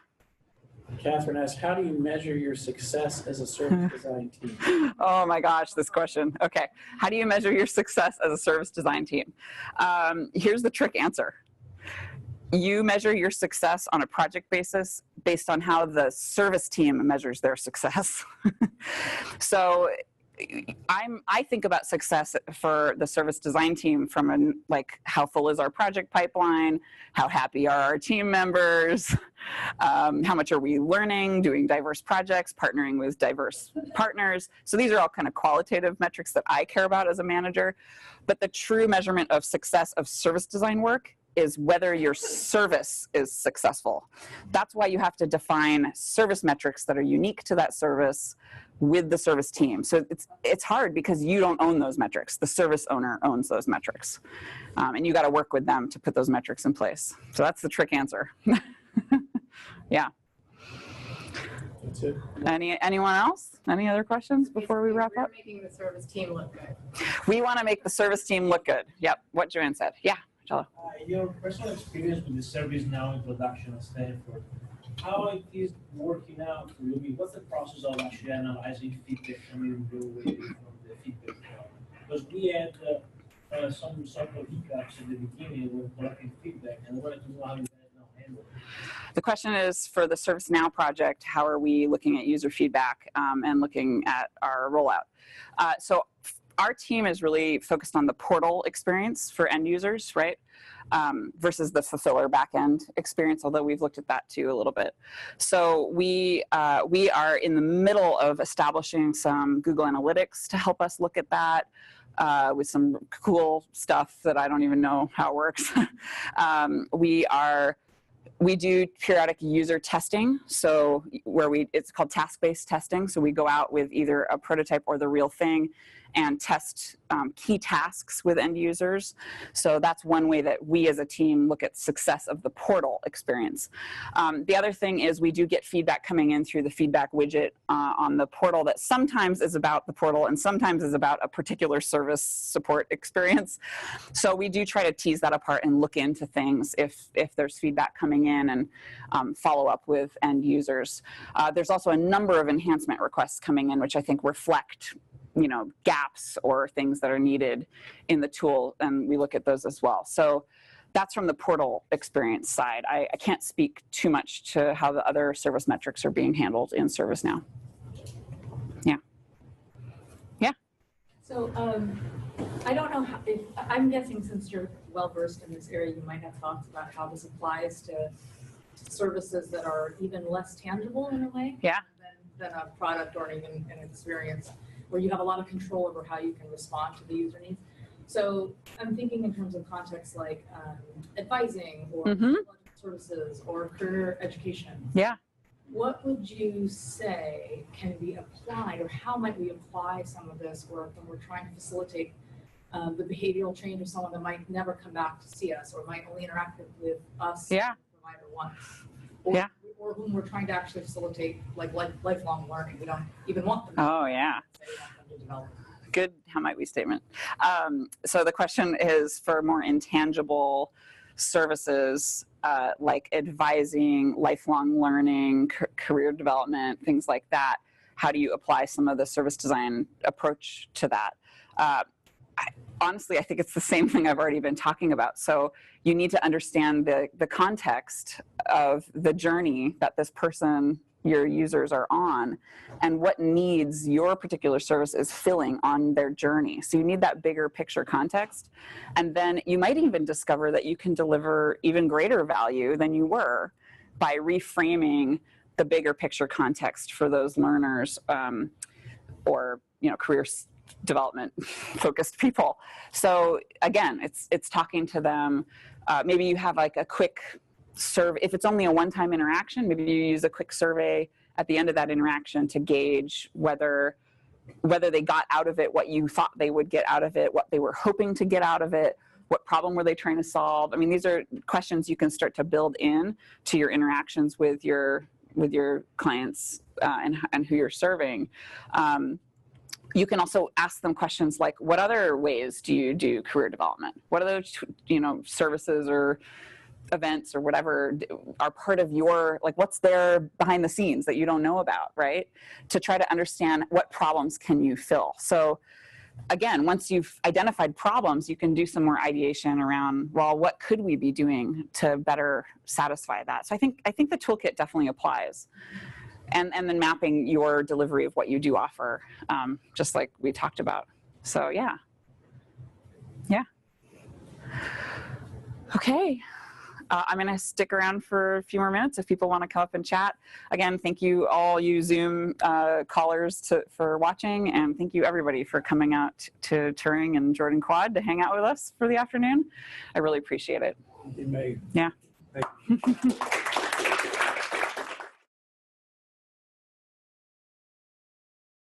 Catherine asks, how do you measure your success as a service design team? Oh my gosh, this question. Okay. How do you measure your success as a service design team? Here's the trick answer. You measure your success on a project basis based on how the service team measures their success. So I think about success for the service design team from like how full is our project pipeline, how happy are our team members, how much are we learning, doing diverse projects, partnering with diverse partners. So these are all kind of qualitative metrics that I care about as a manager. But the true measurement of success of service design work is whether your service is successful. That's why you have to define service metrics that are unique to that service with the service team. So it's hard because you don't own those metrics. The service owner owns those metrics. And you got to work with them to put those metrics in place. So that's the trick answer. Yeah. That's it. Anyone else? Any other questions before we wrap up? We're making the service team look good. We want to make the service team look good. Yep, what Joanne said. Yeah, Jello. Your personal experience with the ServiceNow introduction at Stanford, how it is working out for you? What's the process of actually analyzing feedback coming your way from the feedback? Because we had some sort of hiccups at the beginning when collecting feedback, and I wanted to know how you guys now handle it. The question is, for the ServiceNow project, how are we looking at user feedback and looking at our rollout? So our team is really focused on the portal experience for end users, right? Versus the fulfiller backend experience, although we've looked at that too a little bit. So we are in the middle of establishing some Google Analytics to help us look at that. With some cool stuff that I don't even know how it works. We do periodic user testing, so it's called task-based testing. So we go out with either a prototype or the real thing and test key tasks with end users. So that's one way that we as a team look at success of the portal experience. The other thing is we do get feedback coming in through the feedback widget on the portal that sometimes is about the portal and sometimes is about a particular service support experience. So we do try to tease that apart and look into things if there's feedback coming in and follow up with end users. There's also a number of enhancement requests coming in, which I think reflect gaps or things that are needed in the tool, and we look at those as well. So that's from the portal experience side. I can't speak too much to how the other service metrics are being handled in ServiceNow. Yeah. So I don't know I'm guessing since you're well versed in this area, you might have thoughts about how this applies to services that are even less tangible in a way. Yeah. Than a product or even an experience, where you have a lot of control over how you can respond to the user needs. So I'm thinking in terms of contexts like advising or services or career education. Yeah. What would you say can be applied, or how might we apply some of this work when we're trying to facilitate the behavioral change of someone that might never come back to see us or might only interact with us, Yeah. the provider once? Or whom we're trying to actually facilitate lifelong learning. We don't even want them to Oh, yeah. we want them to develop. Good, how might we statement. So the question is for more intangible services like advising, lifelong learning, career development, things like that. How do you apply some of the service design approach to that? Honestly, I think it's the same thing I've already been talking about. So you need to understand the context of the journey that this person, your users, are on, and what needs your particular service is filling on their journey. So you need that bigger picture context. And then you might even discover that you can deliver even greater value than you were by reframing the bigger picture context for those learners or career development focused people. So again, it's talking to them. Maybe you have like a quick survey. If it's only a one-time interaction, maybe you use a quick survey at the end of that interaction to gauge whether they got out of it what you thought they would get out of it, what they were hoping to get out of it, what problem were they trying to solve. I mean, these are questions you can start to build in to your interactions with your clients and who you're serving. You can also ask them questions like, what other ways do you do career development? What other, services or events or whatever are part of your, what's there behind the scenes that you don't know about, right? To try to understand what problems can you fill. So again, once you've identified problems, you can do some more ideation around, well, what could we be doing to better satisfy that? So I think the toolkit definitely applies. And then mapping your delivery of what you do offer, just like we talked about. So yeah. Okay. I'm going to stick around for a few more minutes if people want to come up and chat. Again, thank you all you Zoom callers for watching, and thank you everybody for coming out to Turing and Jordan Quad to hang out with us for the afternoon. I really appreciate it. You may. Yeah. Thank you.